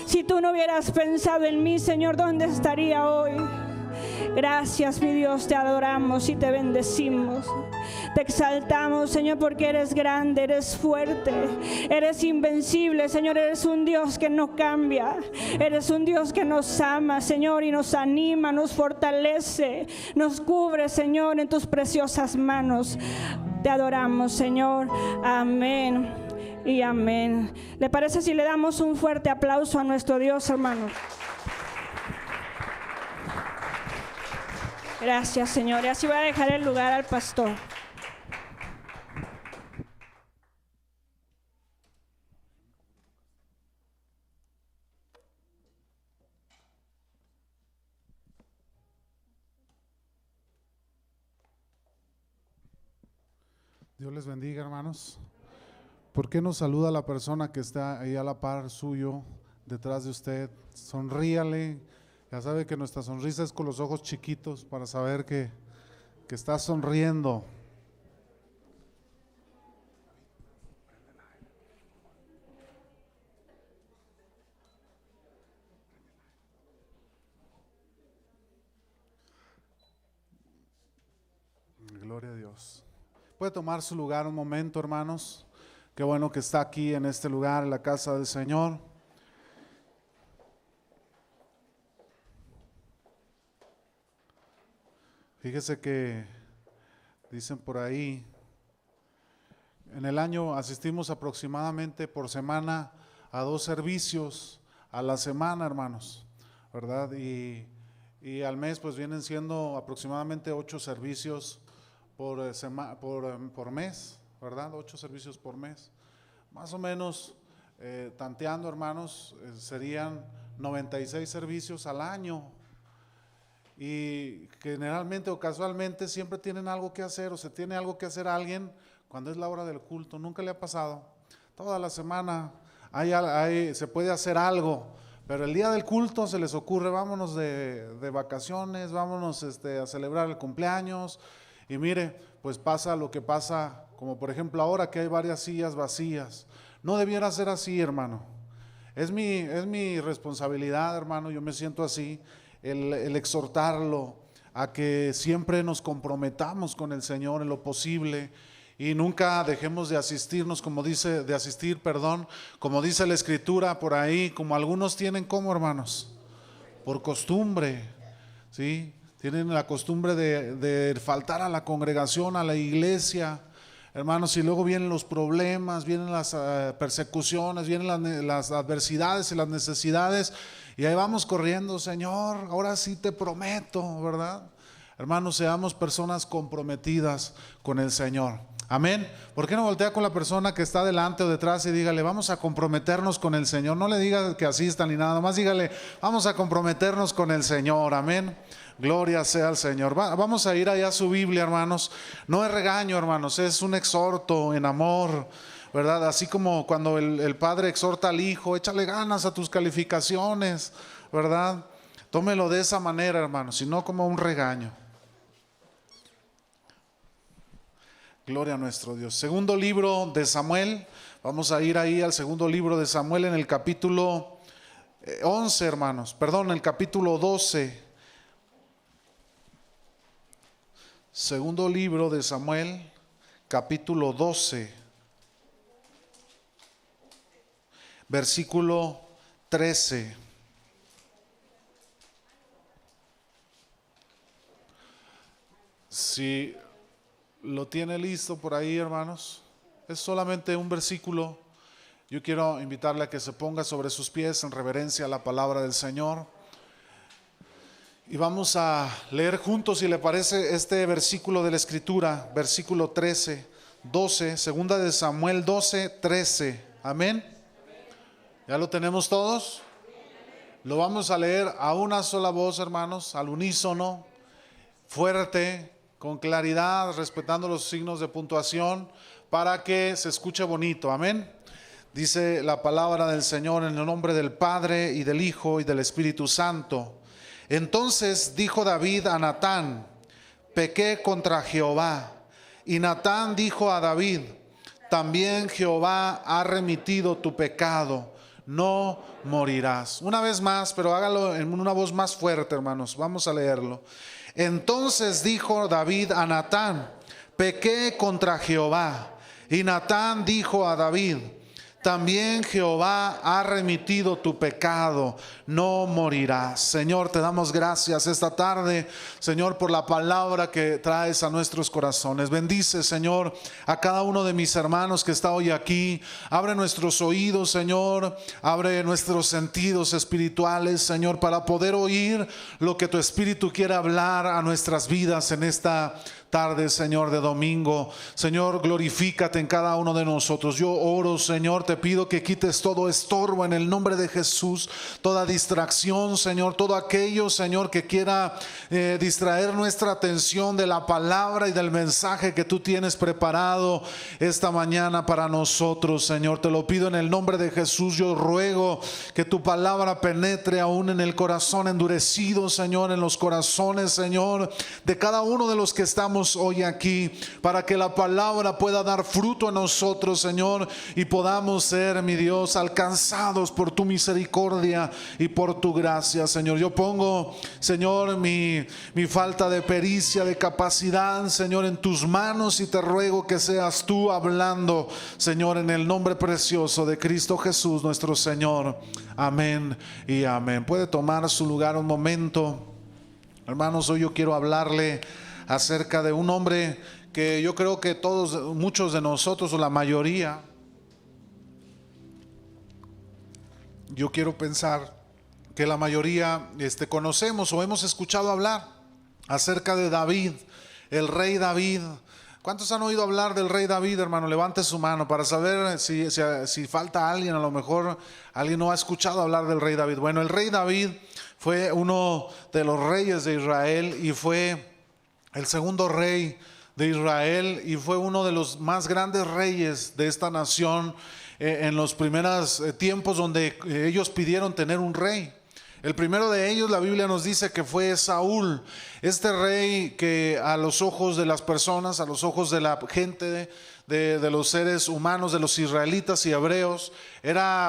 Si tú no hubieras pensado en mí, Señor, ¿dónde estaría hoy? Gracias, mi Dios, te adoramos y te bendecimos. Te exaltamos, Señor, porque eres grande, eres fuerte, eres invencible, Señor. Eres un Dios que no cambia. Eres un Dios que nos ama, Señor, y nos anima, nos fortalece, nos cubre, Señor, en tus preciosas manos. Te adoramos, Señor. Amén y amén. ¿Le parece si le damos un fuerte aplauso a nuestro Dios, hermanos? Gracias, Señor. Y así voy a dejar el lugar al pastor. Dios les bendiga, hermanos. ¿Por qué no saluda a la persona que está ahí a la par suyo, detrás de usted? Sonríale. Ya sabe que nuestra sonrisa es con los ojos chiquitos para saber que está sonriendo. Gloria a Dios. Puede tomar su lugar un momento, hermanos. Qué bueno que está aquí en este lugar, en la casa del Señor. Fíjese que dicen por ahí, en el año asistimos aproximadamente por semana a 2 servicios a la semana, hermanos, ¿verdad? Y al mes pues vienen siendo aproximadamente 8 servicios por mes, ¿verdad? 8 servicios por mes. Más o menos, tanteando, hermanos, serían 96 servicios al año. Y generalmente o casualmente siempre tienen algo que hacer, o se tiene algo que hacer alguien cuando es la hora del culto. ¿Nunca le ha pasado? Toda la semana se puede hacer algo, pero el día del culto se les ocurre, vámonos de vacaciones, vámonos a celebrar el cumpleaños. Y mire, pues pasa lo que pasa, como por ejemplo ahora que hay varias sillas vacías. No debiera ser así, hermano. Es mi responsabilidad, hermano, yo me siento así, el exhortarlo a que siempre nos comprometamos con el Señor en lo posible y nunca dejemos de asistirnos, como dice la Escritura por ahí, como algunos tienen, como hermanos, por costumbre, ¿sí? Tienen la costumbre de faltar a la congregación, a la iglesia, hermanos, y luego vienen los problemas, vienen las persecuciones, vienen las adversidades y las necesidades, y ahí vamos corriendo, Señor, ahora sí te prometo, ¿verdad? Hermanos, seamos personas comprometidas con el Señor. Amén. ¿Por qué no voltea con la persona que está delante o detrás y dígale, vamos a comprometernos con el Señor? No le diga que asista ni nada, más dígale, vamos a comprometernos con el Señor. Amén. Gloria sea al Señor. Vamos a ir allá a su Biblia, hermanos. No es regaño, hermanos, es un exhorto en amor, ¿verdad? Así como cuando el padre exhorta al hijo, échale ganas a tus calificaciones, ¿verdad? Tómelo de esa manera, hermanos, y no como un regaño. Gloria a nuestro Dios. Segundo libro de Samuel. Vamos a ir ahí al segundo libro de Samuel en el capítulo 11, hermanos. Perdón, el capítulo 12. Segundo libro de Samuel, capítulo 12. Versículo 13. Si lo tiene listo por ahí, hermanos, es solamente un versículo. Yo quiero invitarle a que se ponga sobre sus pies en reverencia a la palabra del Señor. Y vamos a leer juntos, si le parece, este versículo de la Escritura, versículo 12, segunda de Samuel 12, 13. Amén. ¿Ya lo tenemos todos? Lo vamos a leer a una sola voz, hermanos, al unísono, fuerte, con claridad, respetando los signos de puntuación, para que se escuche bonito. Amén. Dice la palabra del Señor en el nombre del Padre y del Hijo y del Espíritu Santo. Entonces dijo David a Natán: pequé contra Jehová. Y Natán dijo a David: también Jehová ha remitido tu pecado. no morirás. Una vez más, pero hágalo en una voz más fuerte, hermanos. Vamos a leerlo. Entonces dijo David a Natán: pequé contra Jehová. Y Natán dijo a David: también Jehová ha remitido tu pecado, no morirás. Señor, te damos gracias esta tarde, Señor, por la palabra que traes a nuestros corazones. Bendice, Señor, a cada uno de mis hermanos que está hoy aquí. Abre nuestros oídos, Señor, abre nuestros sentidos espirituales, Señor, para poder oír lo que tu Espíritu quiere hablar a nuestras vidas en esta tarde, Señor, de domingo. Señor, glorifícate en cada uno de nosotros. Yo oro, Señor, te pido que quites todo estorbo en el nombre de Jesús, toda distracción, Señor, todo aquello, Señor, que quiera distraer nuestra atención de la palabra y del mensaje que tú tienes preparado esta mañana para nosotros, Señor. Te lo pido en el nombre de Jesús. Yo ruego que tu palabra penetre aún en el corazón endurecido, Señor, en los corazones, Señor, de cada uno de los que estamos hoy aquí, para que la palabra pueda dar fruto a nosotros, Señor, y podamos ser, mi Dios, alcanzados por tu misericordia y por tu gracia, Señor. Yo pongo, Señor, mi falta de pericia, de capacidad, Señor, en tus manos, y te ruego que seas tú hablando, Señor, en el nombre precioso de Cristo Jesús, nuestro Señor. Amén y amén. Puede tomar su lugar un momento. Hermanos, hoy yo quiero hablarle acerca de un hombre que yo creo que muchos de nosotros, o la mayoría, yo quiero pensar que la mayoría conocemos o hemos escuchado hablar acerca de David, el rey David. ¿Cuántos han oído hablar del rey David, hermano? Levante su mano para saber si falta alguien. A lo mejor alguien no ha escuchado hablar del rey David. Bueno, el rey David fue uno de los reyes de Israel y fue el segundo rey de Israel, y fue uno de los más grandes reyes de esta nación en los primeros tiempos donde ellos pidieron tener un rey. El primero de ellos, la Biblia nos dice que fue Saúl, este rey que a los ojos de las personas, a los ojos de la gente, de los seres humanos, de los israelitas y hebreos,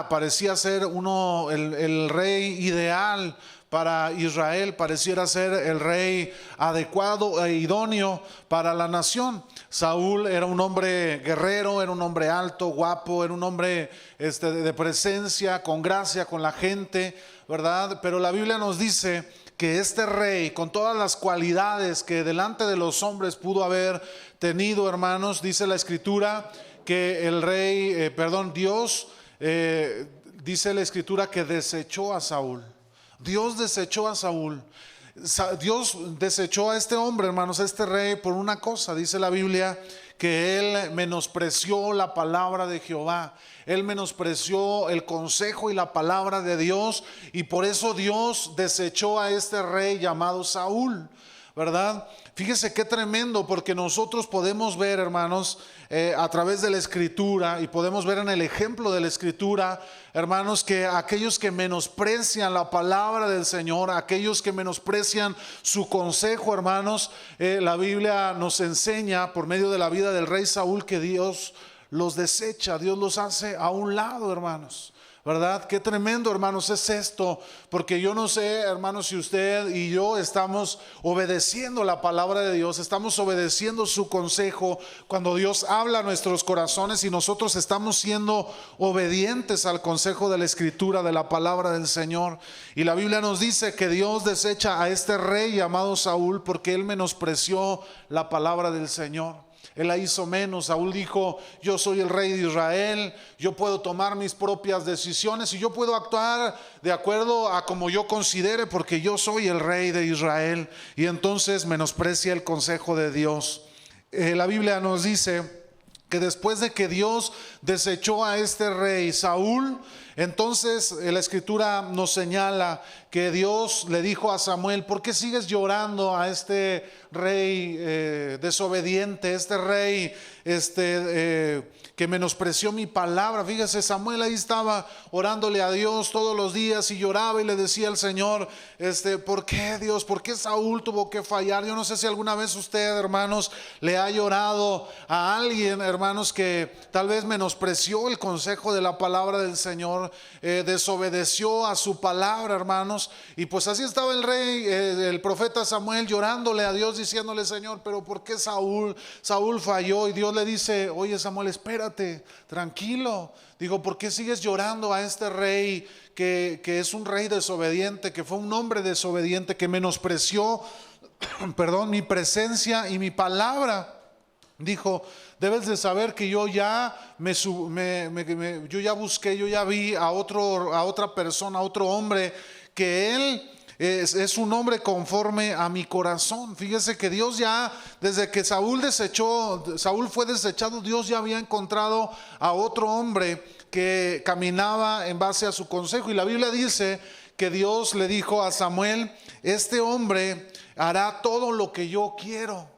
parecía ser el rey ideal para Israel, pareciera ser el rey adecuado e idóneo para la nación. Saúl era un hombre guerrero, era un hombre alto, guapo, era un hombre de presencia, con gracia con la gente, ¿verdad? Pero la Biblia nos dice que este rey, con todas las cualidades que delante de los hombres pudo haber tenido, hermanos, dice la Escritura que Dios, dice la Escritura que desechó a Saúl. Dios desechó a Saúl. Dios desechó a este hombre, hermanos, a este rey, por una cosa. Dice la Biblia que él menospreció la palabra de Jehová. Él menospreció el consejo y la palabra de Dios, y por eso Dios desechó a este rey llamado Saúl, ¿verdad? Fíjese qué tremendo, porque nosotros podemos ver, hermanos, a través de la Escritura, y podemos ver en el ejemplo de la Escritura, hermanos, que aquellos que menosprecian la palabra del Señor, aquellos que menosprecian su consejo, hermanos, la Biblia nos enseña por medio de la vida del rey Saúl que Dios los desecha, Dios los hace a un lado, hermanos. ¿Verdad? Qué tremendo, hermanos, es esto, porque yo no sé, hermanos, si usted y yo estamos obedeciendo la palabra de Dios, estamos obedeciendo su consejo cuando Dios habla a nuestros corazones, y nosotros estamos siendo obedientes al consejo de la Escritura, de la palabra del Señor. Y la Biblia nos dice que Dios desecha a este rey llamado Saúl porque él menospreció la palabra del Señor. Él la hizo menos. Saúl dijo: yo soy el rey de Israel, yo puedo tomar mis propias decisiones y yo puedo actuar de acuerdo a como yo considere, porque yo soy el rey de Israel. Y entonces menosprecia el consejo de Dios. La Biblia nos dice que después de que Dios desechó a este rey Saúl, entonces la Escritura nos señala que Dios le dijo a Samuel: ¿por qué sigues llorando a este rey desobediente, este rey que menospreció mi palabra? Fíjese, Samuel ahí estaba orándole a Dios todos los días y lloraba y le decía al Señor: ¿por qué, Dios? ¿Por qué Saúl tuvo que fallar? Yo no sé si alguna vez usted, hermanos, le ha llorado a alguien, hermanos, que tal vez menospreció el consejo de la palabra del Señor. Señor, desobedeció a su palabra, hermanos. Y pues así estaba el rey, el profeta Samuel, llorándole a Dios, diciéndole: Señor, pero ¿por qué Saúl falló? Y Dios le dice: oye, Samuel, espérate, tranquilo. Digo, ¿por qué sigues llorando a este rey que es un rey desobediente, que fue un hombre desobediente, que menospreció mi presencia y mi palabra? Dijo: debes de saber que yo ya yo ya busqué, yo ya vi a otra persona, a otro hombre, que él es un hombre conforme a mi corazón. Fíjese que Dios ya, desde que Saúl fue desechado, Dios ya había encontrado a otro hombre que caminaba en base a su consejo. Y la Biblia dice que Dios le dijo a Samuel: este hombre hará todo lo que yo quiero.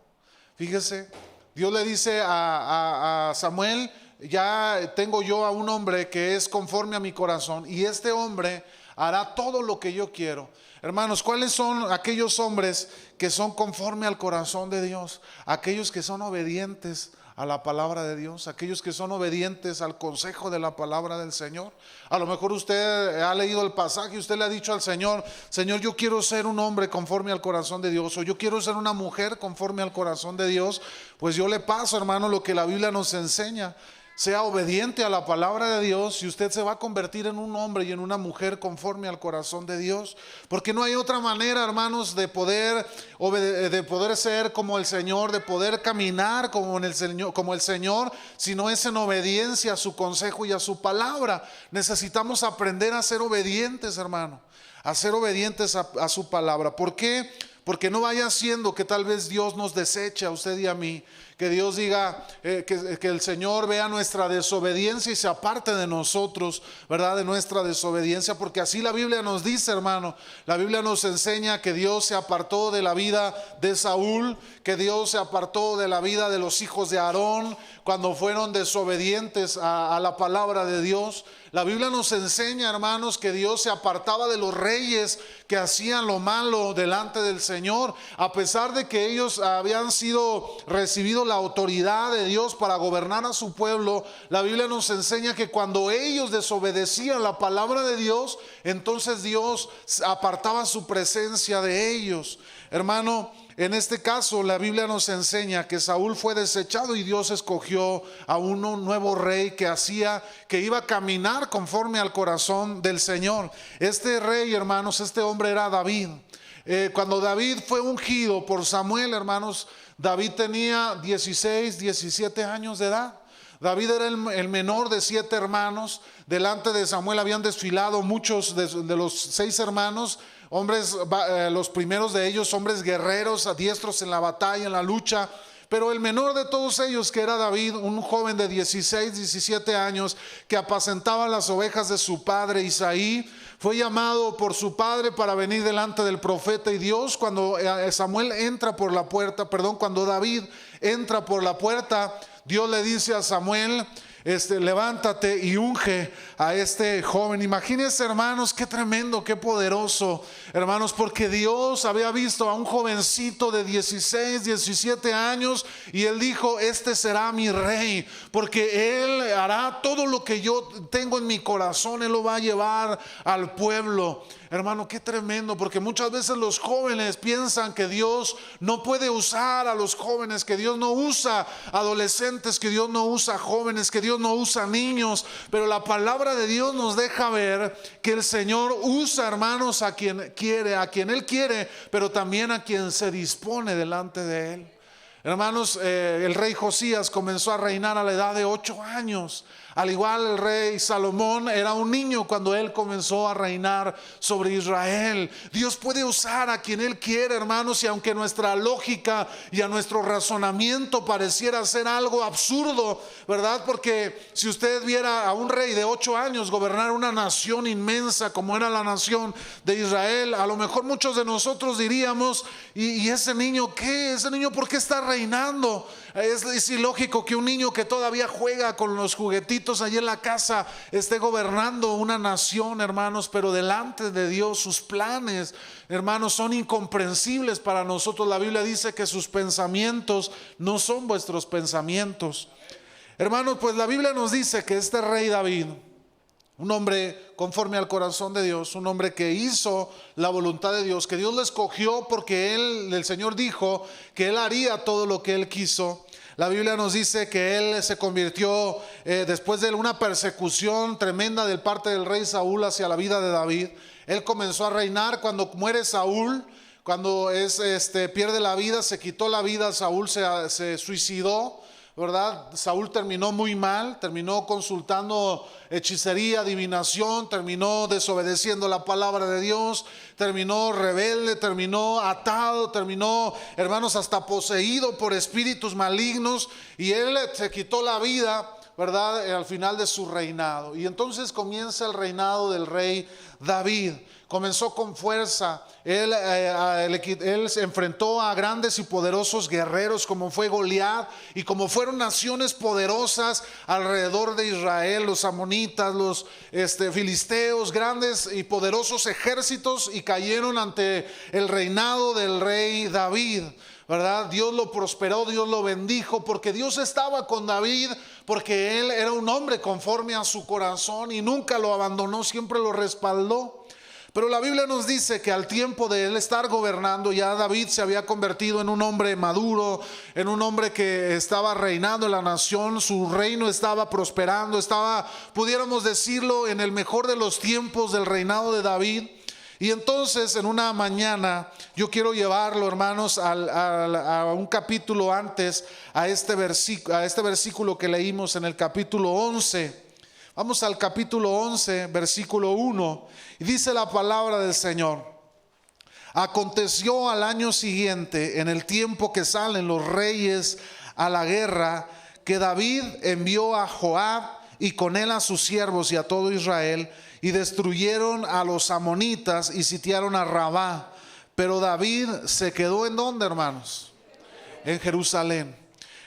Fíjese, Dios le dice a Samuel: ya tengo yo a un hombre que es conforme a mi corazón, y este hombre hará todo lo que yo quiero. Hermanos, ¿cuáles son aquellos hombres que son conforme al corazón de Dios? Aquellos que son obedientes a la palabra de Dios, aquellos que son obedientes al consejo de la palabra del Señor. A lo mejor usted ha leído el pasaje y usted le ha dicho al Señor: Señor, yo quiero ser un hombre conforme al corazón de Dios, o yo quiero ser una mujer conforme al corazón de Dios. Pues yo le paso, hermano, lo que la Biblia nos enseña. Sea obediente a la palabra de Dios y usted se va a convertir en un hombre y en una mujer conforme al corazón de Dios. Porque no hay otra manera, hermanos, de poder ser como el Señor, de poder caminar como el Señor, si no es en obediencia a su consejo y a su palabra. Necesitamos aprender a ser obedientes, hermano, a ser obedientes a su palabra. ¿Por qué? Porque no vaya siendo que tal vez Dios nos deseche a usted y a mí, que Dios diga, que el Señor vea nuestra desobediencia y se aparte de nosotros, ¿verdad? De nuestra desobediencia, porque así la Biblia nos dice, hermano. La Biblia nos enseña que Dios se apartó de la vida de Saúl, que Dios se apartó de la vida de los hijos de Aarón cuando fueron desobedientes a la palabra de Dios. La Biblia nos enseña, hermanos, que Dios se apartaba de los reyes que hacían lo malo delante del Señor, a pesar de que ellos habían recibido la autoridad de Dios para gobernar a su pueblo. La Biblia nos enseña que cuando ellos desobedecían la palabra de Dios, entonces Dios apartaba su presencia de ellos. Hermano, en este caso la Biblia nos enseña que Saúl fue desechado y Dios escogió a un nuevo rey que iba a caminar conforme al corazón del Señor. Este rey, hermanos, este hombre era David. Cuando David fue ungido por Samuel, hermanos, David tenía 16, 17 años de edad. David era el menor de 7 hermanos. Delante de Samuel habían desfilado muchos de los 6 hermanos, hombres, los primeros de ellos, hombres guerreros, adiestros en la batalla, en la lucha. Pero el menor de todos ellos, que era David, un joven de 16, 17 años, que apacentaba las ovejas de su padre Isaí, fue llamado por su padre para venir delante del profeta. Y Dios, cuando cuando David entra por la puerta, Dios le dice a Samuel: levántate y unge a este joven. Imagínense, hermanos, qué tremendo, qué poderoso, hermanos, porque Dios había visto a un jovencito de 16, 17 años y él dijo: este será mi rey, porque él hará todo lo que yo tengo en mi corazón, él lo va a llevar al pueblo. Hermano, qué tremendo, porque muchas veces los jóvenes piensan que Dios no puede usar a los jóvenes, que Dios no usa adolescentes, que Dios no usa jóvenes, que Dios no usa niños. Pero la palabra de Dios nos deja ver que el Señor usa, hermanos, a quien Él quiere, pero también a quien se dispone delante de Él. Hermanos, el rey Josías comenzó a reinar a la edad de 8 años. Al igual, el rey Salomón era un niño cuando él comenzó a reinar sobre Israel. Dios puede usar a quien Él quiere, hermanos, y aunque nuestra lógica y a nuestro razonamiento pareciera ser algo absurdo, ¿verdad? Porque si usted viera a un rey de 8 años gobernar una nación inmensa como era la nación de Israel, a lo mejor muchos de nosotros diríamos: ¿y ese niño qué? ¿Ese niño por qué está reinando? Es ilógico que un niño que todavía juega con los juguetitos allí en la casa esté gobernando una nación, hermanos. Pero delante de Dios sus planes, hermanos, son incomprensibles para nosotros. La Biblia dice que sus pensamientos no son vuestros pensamientos. Hermanos, pues la Biblia nos dice que este rey David un hombre conforme al corazón de Dios, un hombre que hizo la voluntad de Dios, que Dios lo escogió porque el Señor dijo que él haría todo lo que él quiso. La Biblia nos dice que él se convirtió después de una persecución tremenda de parte del rey Saúl hacia la vida de David. Él comenzó a reinar cuando muere Saúl, cuando pierde la vida, se quitó la vida, Saúl se suicidó, ¿verdad? Saúl terminó muy mal, terminó consultando hechicería, adivinación, terminó desobedeciendo la palabra de Dios, terminó rebelde, terminó atado, terminó, hermanos, hasta poseído por espíritus malignos, y él se quitó la vida, ¿verdad? Al final de su reinado. Y entonces comienza el reinado del rey David. Comenzó con fuerza. Él se enfrentó a grandes y poderosos guerreros como fue Goliat, y como fueron naciones poderosas alrededor de Israel, los amonitas, los filisteos, grandes y poderosos ejércitos, y cayeron ante el reinado del rey David, ¿verdad? Dios lo prosperó, Dios lo bendijo, porque Dios estaba con David, porque él era un hombre conforme a su corazón y nunca lo abandonó, siempre lo respaldó. Pero la Biblia nos dice que al tiempo de él estar gobernando, ya David se había convertido en un hombre maduro, en un hombre que estaba reinando en la nación, su reino estaba prosperando, estaba, pudiéramos decirlo, en el mejor de los tiempos del reinado de David. Y entonces en una mañana yo quiero llevarlo, hermanos, a un capítulo antes, a este versículo que leímos en el capítulo 11. Vamos al capítulo 11, versículo 1, y dice la palabra del Señor: aconteció al año siguiente, en el tiempo que salen los reyes a la guerra, que David envió a Joab y con él a sus siervos y a todo Israel, y destruyeron a los amonitas y sitiaron a Rabá. Pero David se quedó ¿en dónde, hermanos? En Jerusalén.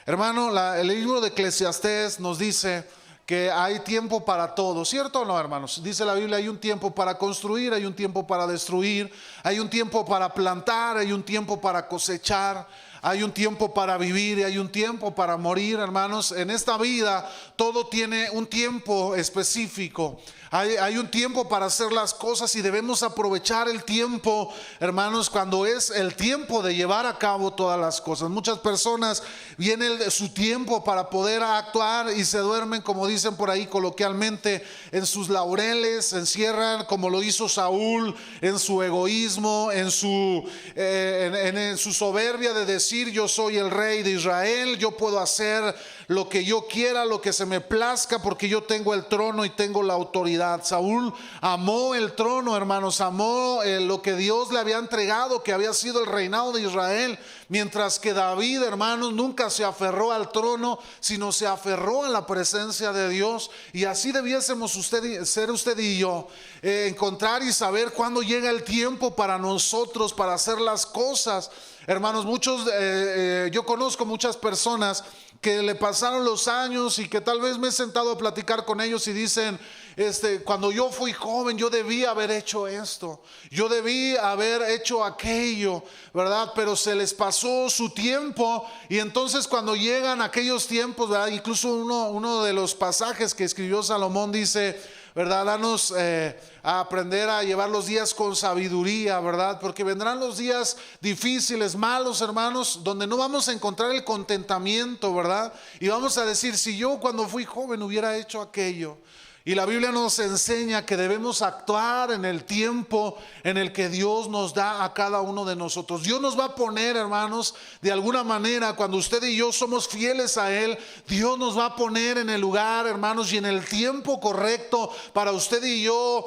Hermano, el libro de Eclesiastés nos dice que hay tiempo para todo, ¿cierto o no, hermanos? Dice la Biblia, hay un tiempo para construir, hay un tiempo para destruir, hay un tiempo para plantar, hay un tiempo para cosechar, hay un tiempo para vivir y hay un tiempo para morir, hermanos. En esta vida todo tiene un tiempo específico. Hay un tiempo para hacer las cosas y debemos aprovechar el tiempo, hermanos, cuando es el tiempo de llevar a cabo todas las cosas. Muchas personas viene su tiempo para poder actuar y se duermen, como dicen por ahí coloquialmente, en sus laureles, se encierran como lo hizo Saúl, en su egoísmo, en su soberbia de decir: yo soy el rey de Israel, yo puedo hacer lo que yo quiera, lo que se me plazca, porque yo tengo el trono y tengo la autoridad. Saúl amó el trono, hermanos, amó lo que Dios le había entregado, que había sido el reinado de Israel, mientras que David, hermanos, nunca se aferró al trono, sino se aferró a la presencia de Dios. Y así debiésemos ser usted y yo, encontrar y saber cuándo llega el tiempo para nosotros, para hacer las cosas. Hermanos, yo conozco muchas personas que le pasaron los años y que tal vez me he sentado a platicar con ellos y dicen: cuando yo fui joven yo debí haber hecho esto, yo debí haber hecho aquello, ¿verdad? Pero se les pasó su tiempo, y entonces cuando llegan aquellos tiempos, ¿verdad? Incluso uno de los pasajes que escribió Salomón dice, ¿verdad? Danos a aprender a llevar los días con sabiduría, ¿verdad? Porque vendrán los días difíciles, malos, hermanos, donde no vamos a encontrar el contentamiento, ¿verdad? Y vamos a decir: si yo cuando fui joven hubiera hecho aquello. Y la Biblia nos enseña que debemos actuar en el tiempo en el que Dios nos da a cada uno de nosotros. Dios nos va a poner, hermanos, de alguna manera, cuando usted y yo somos fieles a Él, Dios nos va a poner en el lugar, hermanos, y en el tiempo correcto para usted y yo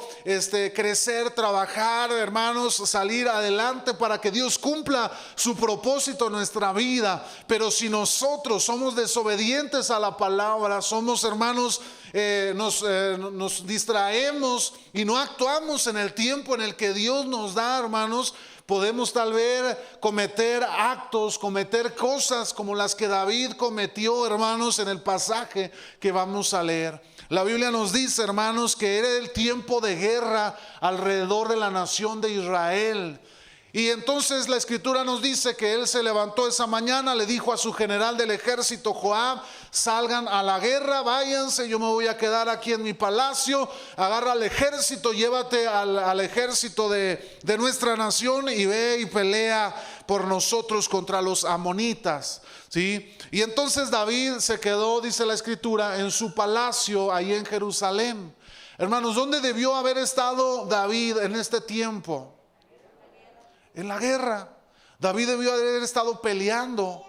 crecer, trabajar, hermanos, salir adelante para que Dios cumpla su propósito en nuestra vida. Pero si nosotros somos desobedientes a la palabra, somos, hermanos, nos distraemos y no actuamos en el tiempo en el que Dios nos da, hermanos, podemos tal vez cometer cosas como las que David cometió, hermanos, en el pasaje que vamos a leer. La Biblia nos dice, hermanos, que era el tiempo de guerra alrededor de la nación de Israel. Y entonces la escritura nos dice que él se levantó esa mañana, le dijo a su general del ejército Joab: salgan a la guerra, váyanse, yo me voy a quedar aquí en mi palacio. Agarra al ejército, llévate al ejército de nuestra nación y ve y pelea por nosotros contra los amonitas, ¿sí? Y entonces David se quedó, dice la escritura, en su palacio ahí en Jerusalén. Hermanos, ¿dónde debió haber estado David en este tiempo? En la guerra. David debió haber estado peleando.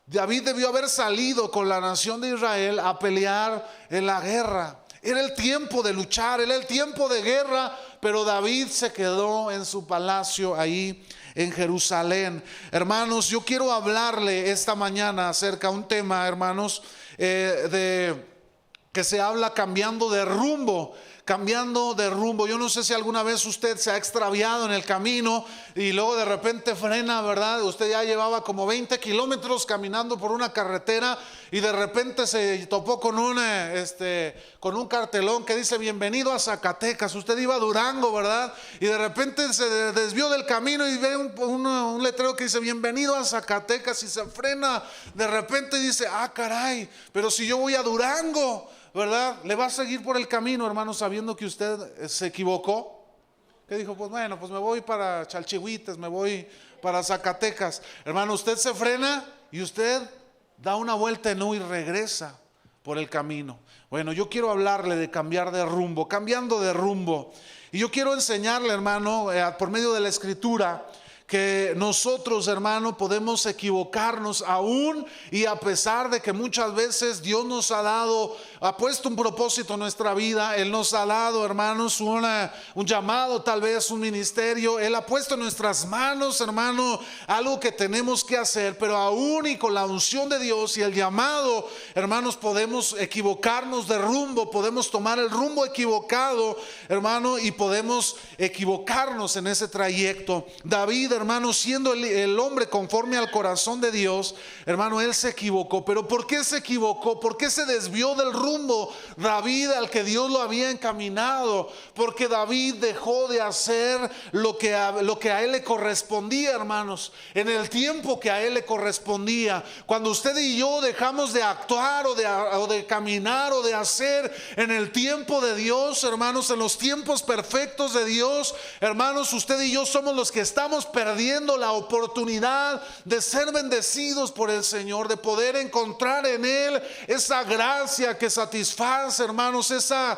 David debió haber salido con la nación de Israel a pelear en la guerra. Era el tiempo de luchar, era el tiempo de guerra, pero David se quedó en su palacio ahí en Jerusalén. Hermanos, yo quiero hablarle esta mañana acerca de un tema, hermanos, que se habla cambiando de rumbo. Cambiando de rumbo. Yo no sé si alguna vez usted se ha extraviado en el camino y luego de repente frena, ¿verdad? Usted ya llevaba como 20 kilómetros caminando por una carretera y de repente se topó con un cartelón que dice: bienvenido a Zacatecas. Usted iba a Durango, ¿verdad? Y de repente se desvió del camino y ve un letrero que dice: bienvenido a Zacatecas, y se frena. De repente dice: ah, caray, pero si yo voy a Durango, ¿verdad? ¿Le va a seguir por el camino, hermano, sabiendo que usted se equivocó? Que dijo: pues bueno, pues me voy para Chalchihuites, me voy para Zacatecas. Hermano, usted se frena y usted da una vuelta en U y regresa por el camino. Bueno, yo quiero hablarle de cambiar de rumbo, cambiando de rumbo. Y yo quiero enseñarle, hermano, por medio de la escritura, que nosotros, hermano, podemos equivocarnos aún y a pesar de que muchas veces Dios nos ha puesto un propósito en nuestra vida. Él nos ha dado, hermanos, un llamado, tal vez un ministerio. Él ha puesto en nuestras manos, hermano, algo que tenemos que hacer, pero aún y con la unción de Dios y el llamado, hermanos, podemos equivocarnos de rumbo, podemos tomar el rumbo equivocado, hermano, y podemos equivocarnos en ese trayecto. David, hermano, siendo el hombre conforme al corazón de Dios, hermano, él se equivocó. Pero ¿por qué se equivocó? ¿Por qué se desvió del rumbo David al que Dios lo había encaminado? Porque David dejó de hacer lo que a él le correspondía, hermanos, en el tiempo que a él le correspondía. Cuando usted y yo dejamos de actuar o de caminar o de hacer en el tiempo de Dios, hermanos, en los tiempos perfectos de Dios, hermanos, usted y yo somos los que estamos perdiendo la oportunidad de ser bendecidos por el Señor, de poder encontrar en Él esa gracia que satisface, hermanos, esa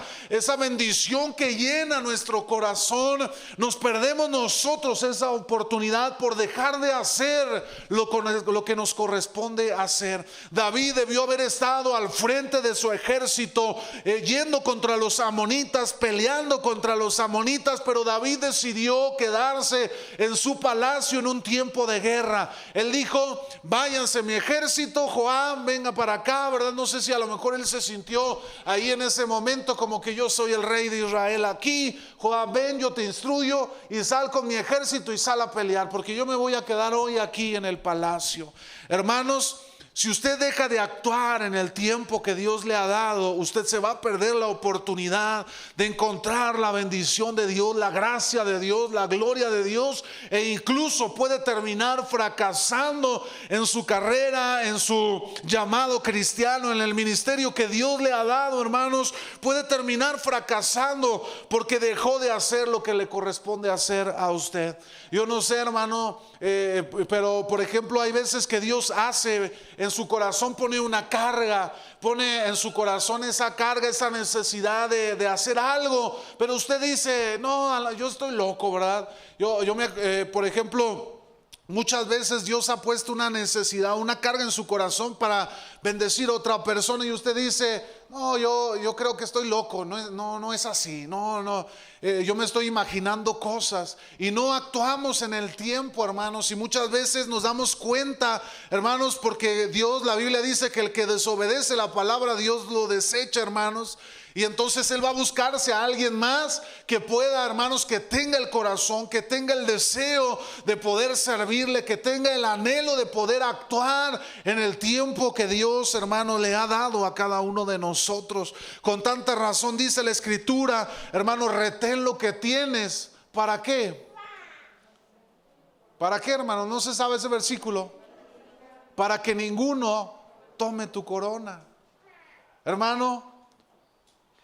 bendición que llena nuestro corazón. Nos perdemos nosotros esa oportunidad por dejar de hacer lo que nos corresponde hacer. David debió haber estado al frente de su ejército, yendo contra los amonitas, peleando contra los amonitas, pero David decidió quedarse en su palacio en un tiempo de guerra. Él dijo: váyanse mi ejército, Joab, venga para acá, ¿verdad? No sé si a lo mejor él se sintió ahí en ese momento como que yo soy el rey de Israel aquí. Joab, ven, yo te instruyo y sal con mi ejército y sal a pelear, porque yo me voy a quedar hoy aquí en el palacio. Hermanos, si usted deja de actuar en el tiempo que Dios le ha dado, usted se va a perder la oportunidad de encontrar la bendición de Dios, la gracia de Dios, la gloria de Dios, e incluso puede terminar fracasando en su carrera, en su llamado cristiano, en el ministerio que Dios le ha dado, hermanos. Puede terminar fracasando porque dejó de hacer lo que le corresponde hacer a usted. Yo no sé, hermano, pero por ejemplo hay veces que Dios hace en su corazón, pone una carga, pone en su corazón esa carga, esa necesidad de hacer algo, pero usted dice: no, yo estoy loco, ¿verdad? Por ejemplo, muchas veces Dios ha puesto una necesidad, una carga en su corazón para bendecir a otra persona, y usted dice: no, yo creo que estoy loco, no es así, yo me estoy imaginando cosas, y no actuamos en el tiempo, hermanos. Y muchas veces nos damos cuenta, hermanos, porque la Biblia dice que el que desobedece la palabra, Dios lo desecha, hermanos. Y entonces Él va a buscarse a alguien más que pueda, hermanos, que tenga el corazón, que tenga el deseo de poder servirle, que tenga el anhelo de poder actuar en el tiempo que Dios, hermano, le ha dado a cada uno de nosotros. Con tanta razón dice la escritura, hermano: retén lo que tienes. ¿Para qué? ¿Para qué, hermano? ¿No se sabe ese versículo? Para que ninguno tome tu corona. Hermano,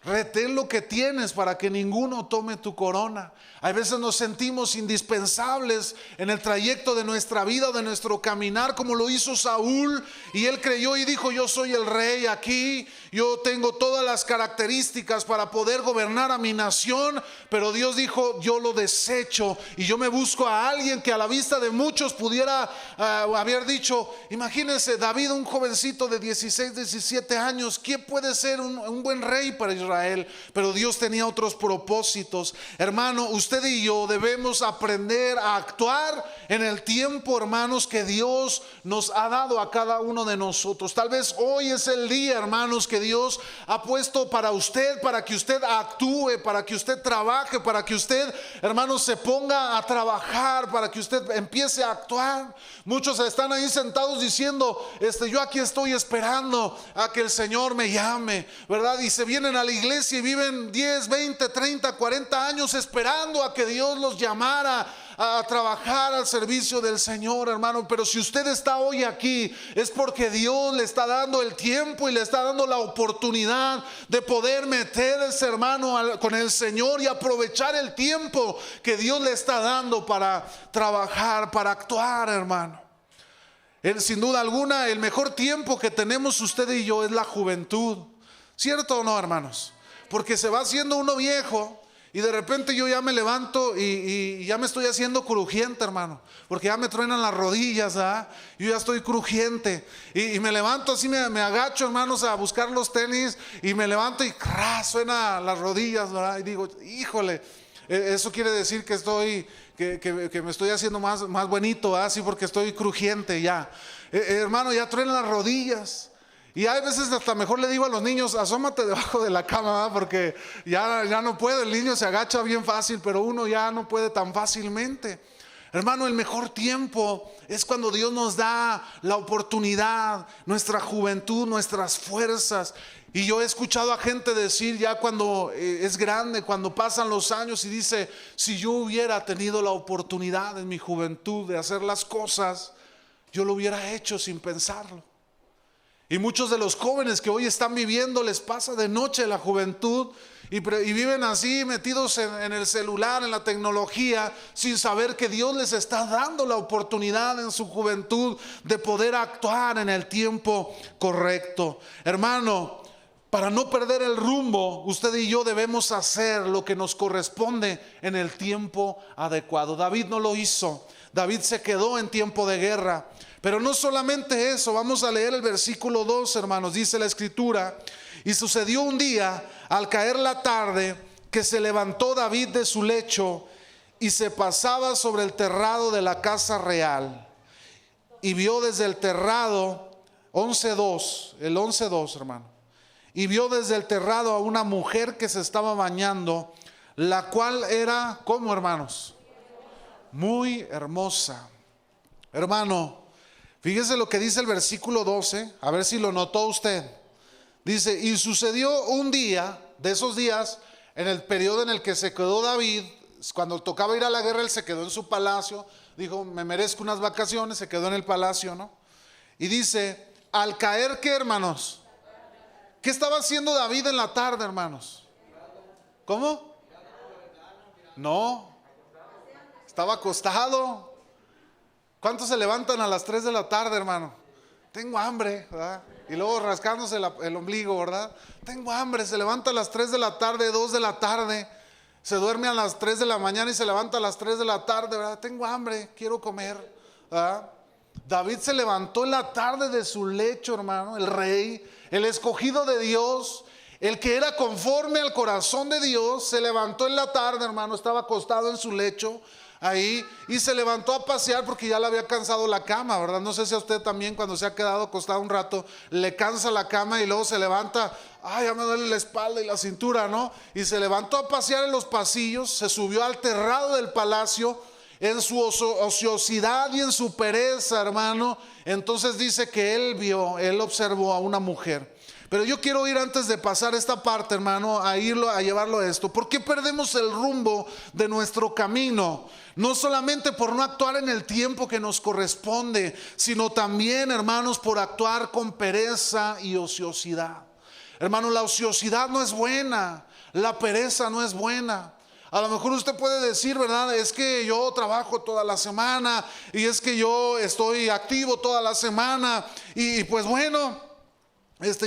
retén lo que tienes para que ninguno tome tu corona. A veces nos sentimos indispensables en el trayecto de nuestra vida, de nuestro caminar, como lo hizo Saúl, y él creyó y dijo: yo soy el rey aquí, yo tengo todas las características para poder gobernar a mi nación. Pero Dios dijo: yo lo desecho, y yo me busco a alguien que a la vista de muchos pudiera haber dicho, imagínense, David, un jovencito de 16, 17 años, ¿qué puede ser un buen rey para Israel? Pero Dios tenía otros propósitos. Hermano, usted y yo debemos aprender a actuar en el tiempo, hermanos, que Dios nos ha dado a cada uno de nosotros. Tal vez hoy es el día, hermanos, que Dios ha puesto para usted, para que usted actúe, para que usted trabaje, para que usted, hermanos, se ponga a trabajar, para que usted empiece a actuar. Muchos están ahí sentados diciendo: yo aquí estoy esperando a que el Señor me llame, ¿verdad? Y se vienen a la iglesia y viven 10, 20, 30, 40 años esperando a que Dios los llamara a trabajar al servicio del Señor, hermano. Pero si usted está hoy aquí, es porque Dios le está dando el tiempo y le está dando la oportunidad de poder meterse, hermano, con el Señor y aprovechar el tiempo que Dios le está dando para trabajar, para actuar, hermano. Sin duda alguna, el mejor tiempo que tenemos usted y yo es la juventud. ¿Cierto o no, hermanos? Porque se va haciendo uno viejo y de repente yo ya me levanto y ya me estoy haciendo crujiente, hermano, porque ya me truenan las rodillas, ¿verdad? Yo ya estoy crujiente y me levanto así, me agacho, hermanos, a buscar los tenis, y me levanto y suena las rodillas, ¿verdad? Y digo: híjole, eso quiere decir que que me estoy haciendo más bonito, así, porque estoy crujiente ya. Hermano, ya truenan las rodillas. Y hay veces hasta mejor le digo a los niños: asómate debajo de la cama, ¿verdad? Porque ya no puedo. El niño se agacha bien fácil, pero uno ya no puede tan fácilmente. Hermano, el mejor tiempo es cuando Dios nos da la oportunidad, nuestra juventud, nuestras fuerzas. Y yo he escuchado a gente decir, ya cuando es grande, cuando pasan los años, y dice: si yo hubiera tenido la oportunidad en mi juventud de hacer las cosas, yo lo hubiera hecho sin pensarlo. Y muchos de los jóvenes que hoy están viviendo, les pasa de noche la juventud y viven así, metidos en el celular, en la tecnología, sin saber que Dios les está dando la oportunidad en su juventud de poder actuar en el tiempo correcto. Hermano, para no perder el rumbo, usted y yo debemos hacer lo que nos corresponde en el tiempo adecuado. David no lo hizo. David se quedó en tiempo de guerra. Pero no solamente eso, vamos a leer el versículo 2, hermanos. Dice la escritura: y sucedió un día, al caer la tarde, que se levantó David de su lecho y se pasaba sobre el terrado de la casa real, y vio desde el terrado, 11:2, el 11:2, hermano, y vio desde el terrado a una mujer que se estaba bañando, la cual era, ¿cómo, hermanos? Muy hermosa. Hermano, fíjese lo que dice el versículo 12, a ver si lo notó usted. Dice: y sucedió un día, de esos días, en el periodo en el que se quedó David, cuando tocaba ir a la guerra, él se quedó en su palacio, dijo: me merezco unas vacaciones, se quedó en el palacio, ¿no? Y dice: al caer, ¿qué, hermanos? ¿Qué estaba haciendo David en la tarde, hermanos? ¿Cómo? No, estaba acostado. ¿Cuántos se levantan a las 3 de la tarde, hermano? Tengo hambre, ¿verdad? Y luego rascándose el ombligo, ¿verdad? Tengo hambre. Se levanta a las 3 de la tarde, 2 de la tarde. Se duerme a las 3 de la mañana y se levanta a las 3 de la tarde, ¿verdad? Tengo hambre, quiero comer, ¿verdad? David se levantó en la tarde de su lecho, hermano. El rey, el escogido de Dios, el que era conforme al corazón de Dios, se levantó en la tarde, hermano. Estaba acostado en su lecho ahí y se levantó a pasear porque ya le había cansado la cama, ¿verdad? No sé si a usted también, cuando se ha quedado acostado un rato, le cansa la cama y luego se levanta: ay, ya me duele la espalda y la cintura, ¿no? Y se levantó a pasear en los pasillos, se subió al terrado del palacio en su ociosidad y en su pereza, hermano. Entonces dice que él observó a una mujer. Pero yo quiero ir, antes de pasar esta parte, hermano, a llevarlo a esto. ¿Por qué perdemos el rumbo de nuestro camino? No solamente por no actuar en el tiempo que nos corresponde, sino también, hermanos, por actuar con pereza y ociosidad. Hermano, la ociosidad no es buena, la pereza no es buena. A lo mejor usted puede decir, ¿verdad? Es que yo trabajo toda la semana y es que yo estoy activo toda la semana y pues bueno,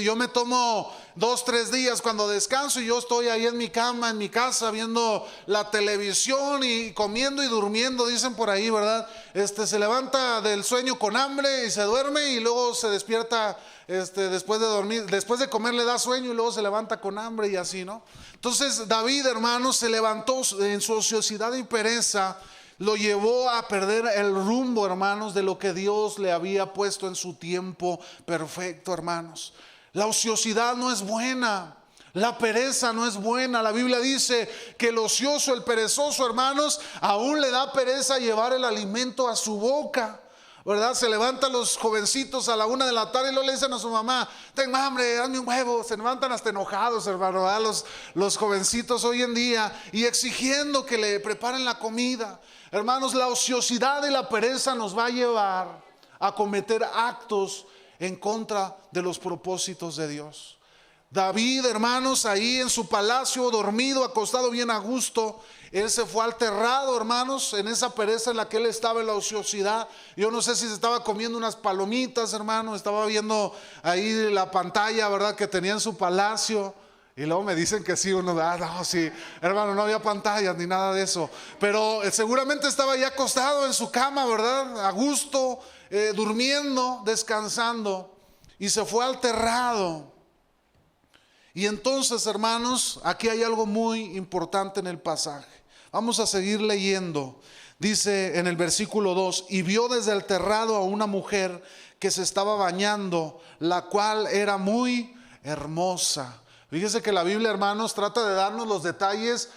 yo me tomo 2-3 días cuando descanso y yo estoy ahí en mi cama, en mi casa, viendo la televisión y comiendo y durmiendo, dicen por ahí, ¿verdad? Se levanta del sueño con hambre y se duerme y luego se despierta después de dormir, después de comer le da sueño y luego se levanta con hambre y así, ¿no? Entonces David, hermanos, se levantó en su ociosidad y pereza, lo llevó a perder el rumbo, hermanos, de lo que Dios le había puesto en su tiempo perfecto, hermanos. La ociosidad no es buena, la pereza no es buena. La Biblia dice que el ocioso, el perezoso, hermanos, aún le da pereza llevar el alimento a su boca, ¿verdad? Se levantan los jovencitos a la 1 de la tarde y luego le dicen a su mamá: tengo hambre, dame un huevo. Se levantan hasta enojados, hermano, ¿verdad? Los jovencitos hoy en día, y exigiendo que le preparen la comida. Hermanos, la ociosidad y la pereza nos va a llevar a cometer actos en contra de los propósitos de Dios. David, hermanos, ahí en su palacio, dormido, acostado bien a gusto, él se fue alterrado, hermanos, en esa pereza en la que él estaba, en la ociosidad. Yo no sé si se estaba comiendo unas palomitas, hermano, estaba viendo ahí la pantalla, ¿verdad?, que tenía en su palacio. Y luego me dicen que sí, uno, no, sí, hermano, no había pantallas ni nada de eso. Pero seguramente estaba ya acostado en su cama, ¿verdad?, a gusto, durmiendo, descansando. Y se fue alterrado. Y entonces, hermanos, aquí hay algo muy importante en el pasaje. Vamos a seguir leyendo. Dice en el versículo 2: y vio desde el terrado a una mujer que se estaba bañando, la cual era muy hermosa. Fíjese que la Biblia, hermanos, trata de darnos los detalles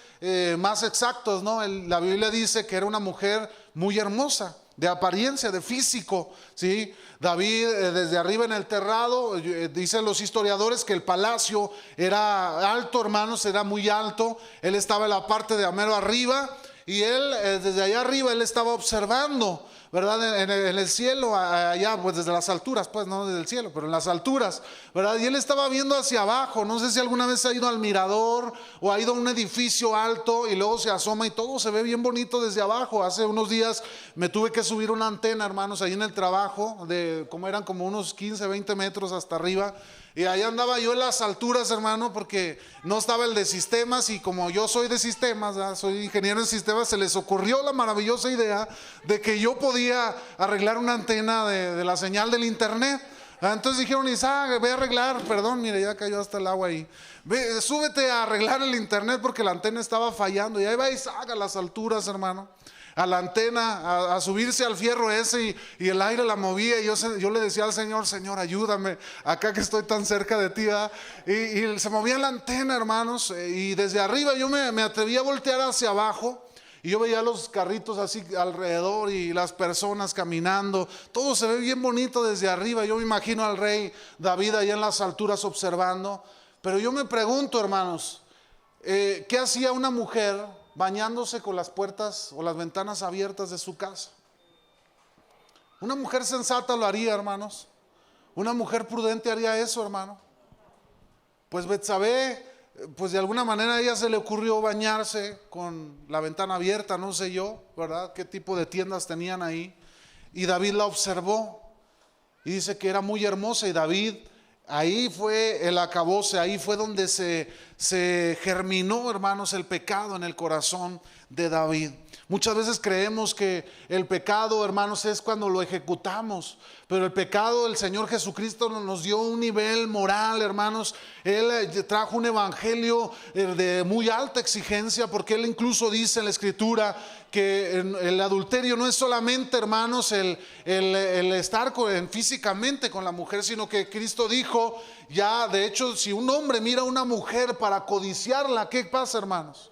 más exactos, ¿no? La Biblia dice que era una mujer muy hermosa, de apariencia, de físico, ¿sí? David, desde arriba en el terrado, dicen los historiadores que el palacio era alto, hermanos, era muy alto. Él estaba en la parte de mero arriba y él, desde allá arriba, él estaba observando, ¿verdad? En el cielo, allá, pues desde las alturas, pues no desde el cielo, pero en las alturas, ¿verdad? Y él estaba viendo hacia abajo. No sé si alguna vez ha ido al mirador o ha ido a un edificio alto y luego se asoma y todo se ve bien bonito desde abajo. Hace unos días me tuve que subir una antena, hermanos, ahí en el trabajo, como eran como unos 15-20 metros hasta arriba. Y ahí andaba yo en las alturas, hermano, porque no estaba el de sistemas, y como yo soy de sistemas, ¿verdad?, soy ingeniero en sistemas, se les ocurrió la maravillosa idea de que yo podía arreglar una antena de la señal del internet. Entonces dijeron: Isaac, ve a arreglar, perdón, mire, ya cayó hasta el agua ahí. Ve, súbete a arreglar el internet porque la antena estaba fallando. Y ahí va Isaac a las alturas, hermano, a la antena, a subirse al fierro ese, y el aire la movía. Y yo le decía al Señor: Señor, ayúdame, acá que estoy tan cerca de ti, ¿verdad? Y se movía la antena, hermanos, y desde arriba yo me atreví a voltear hacia abajo. Y yo veía los carritos así alrededor y las personas caminando. Todo se ve bien bonito desde arriba. Yo me imagino al rey David allá en las alturas observando. Pero yo me pregunto, hermanos, ¿qué hacía una mujer bañándose con las puertas o las ventanas abiertas de su casa? Una mujer sensata lo haría, hermanos. Una mujer prudente haría eso, hermano. Pues Betsabé, pues de alguna manera a ella se le ocurrió bañarse con la ventana abierta, no sé yo, ¿verdad?, qué tipo de tiendas tenían ahí. Y David la observó y dice que era muy hermosa. Y David, ahí fue el acabose, ahí fue donde se germinó, hermanos, el pecado en el corazón de David. Muchas veces creemos que el pecado, hermanos, es cuando lo ejecutamos, pero el pecado, el Señor Jesucristo nos dio un nivel moral, hermanos. Él trajo un evangelio de muy alta exigencia, porque Él incluso dice en la Escritura que el adulterio no es solamente, hermanos, el estar físicamente con la mujer, sino que Cristo dijo, ya de hecho, si un hombre mira a una mujer para codiciarla, ¿qué pasa, hermanos?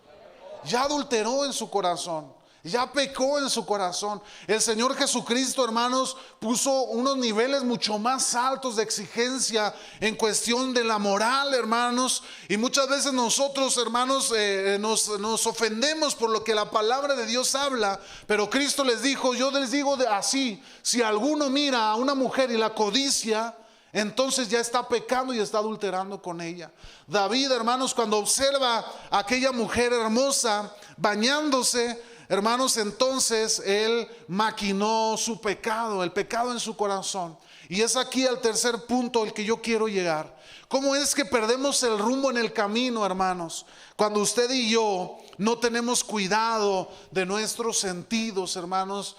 Ya adulteró en su corazón. Ya pecó en su corazón. El Señor Jesucristo, hermanos, puso unos niveles mucho más altos de exigencia en cuestión de la moral, hermanos. Y muchas veces nosotros, hermanos, nos ofendemos por lo que la palabra de Dios habla. Pero Cristo les dijo, yo les digo así, si alguno mira a una mujer y la codicia, entonces ya está pecando y está adulterando con ella. David, hermanos, cuando observa a aquella mujer hermosa bañándose, hermanos, entonces él maquinó su pecado, el pecado en su corazón. Y es aquí el tercer punto al que yo quiero llegar. ¿Cómo es que perdemos el rumbo en el camino, hermanos? Cuando usted y yo no tenemos cuidado de nuestros sentidos, hermanos,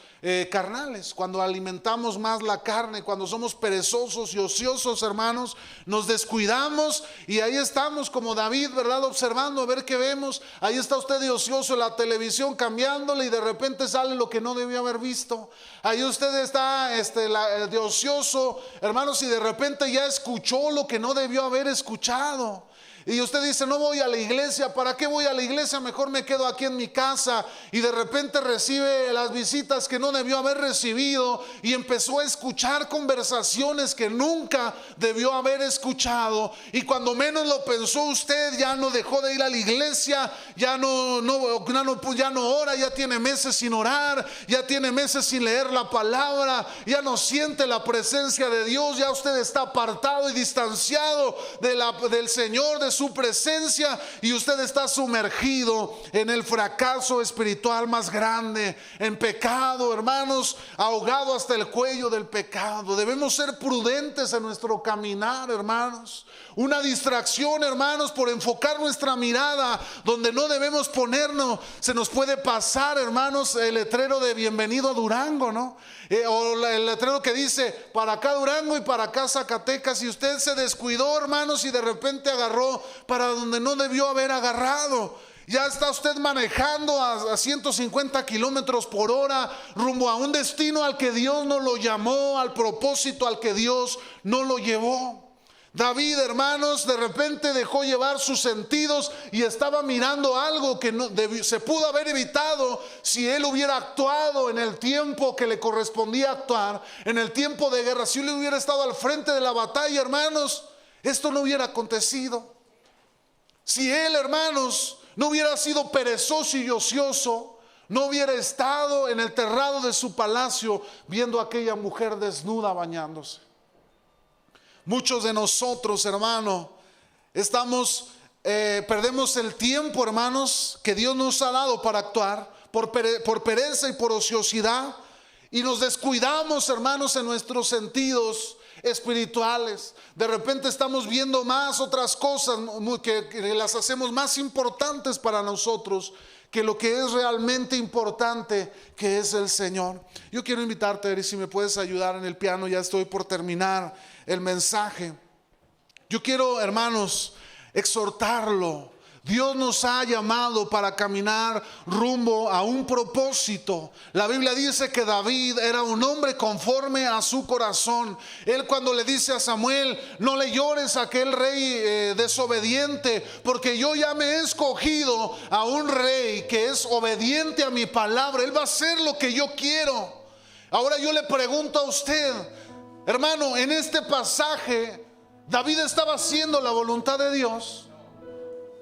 carnales. Cuando alimentamos más la carne, cuando somos perezosos y ociosos, hermanos, nos descuidamos y ahí estamos como David, ¿verdad? Observando a ver qué vemos. Ahí está usted de ocioso en la televisión cambiándole y de repente sale lo que no debió haber visto. Ahí usted está de ocioso, hermanos, y de repente ya escuchó lo que no debió haber escuchado. Y usted dice, no voy a la iglesia. ¿Para qué voy a la iglesia? Mejor me quedo aquí en mi casa. Y de repente recibe las visitas que no debió haber recibido y empezó a escuchar conversaciones que nunca debió haber escuchado. Y cuando menos lo pensó, usted ya no dejó de ir a la iglesia, ya no ora, ya tiene meses sin orar, ya tiene meses sin leer la palabra, ya no siente la presencia de Dios, ya usted está apartado y distanciado del Señor, de su presencia, y usted está sumergido en el fracaso espiritual más grande, en pecado, hermanos, ahogado hasta el cuello del pecado. Debemos ser prudentes en nuestro caminar, hermanos. Una distracción, hermanos, por enfocar nuestra mirada donde no debemos ponernos. Se nos puede pasar, hermanos, el letrero de bienvenido a Durango, ¿no? O el letrero que dice para acá Durango y para acá Zacatecas, y usted se descuidó, hermanos, y de repente agarró para donde no debió haber agarrado. Ya está usted manejando a 150 kilómetros por hora rumbo a un destino al que Dios no lo llamó, al propósito al que Dios no lo llevó. David, hermanos, de repente dejó llevar sus sentidos y estaba mirando algo que se pudo haber evitado si él hubiera actuado en el tiempo que le correspondía actuar, en el tiempo de guerra. Si él hubiera estado al frente de la batalla, hermanos, esto no hubiera acontecido. Si él, hermanos, no hubiera sido perezoso y ocioso, no hubiera estado en el terrado de su palacio viendo a aquella mujer desnuda bañándose. Muchos de nosotros, hermano, perdemos el tiempo, hermanos, que Dios nos ha dado para actuar por pereza y por ociosidad, y nos descuidamos, hermanos, en nuestros sentidos espirituales. De repente estamos viendo más otras cosas que las hacemos más importantes para nosotros que lo que es realmente importante, que es el Señor. Yo quiero invitarte, Eri, si me puedes ayudar en el piano, ya estoy por terminar el mensaje. Yo quiero, hermanos, exhortarlo. Dios nos ha llamado para caminar rumbo a un propósito. La Biblia dice que David era un hombre conforme a su corazón. Él, cuando le dice a Samuel, no le llores a aquel rey desobediente, porque yo ya me he escogido a un rey que es obediente a mi palabra. Él va a hacer lo que yo quiero. Ahora yo le pregunto a usted, hermano, en este pasaje, ¿David estaba haciendo la voluntad de Dios?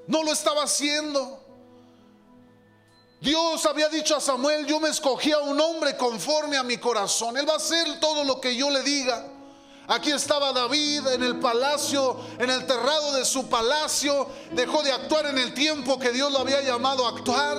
No lo estaba haciendo. Dios había dicho a Samuel, yo me escogí a un hombre conforme a mi corazón. Él va a hacer todo lo que yo le diga. Aquí estaba David en el palacio, en el terrado de su palacio. Dejó de actuar en el tiempo que Dios lo había llamado a actuar.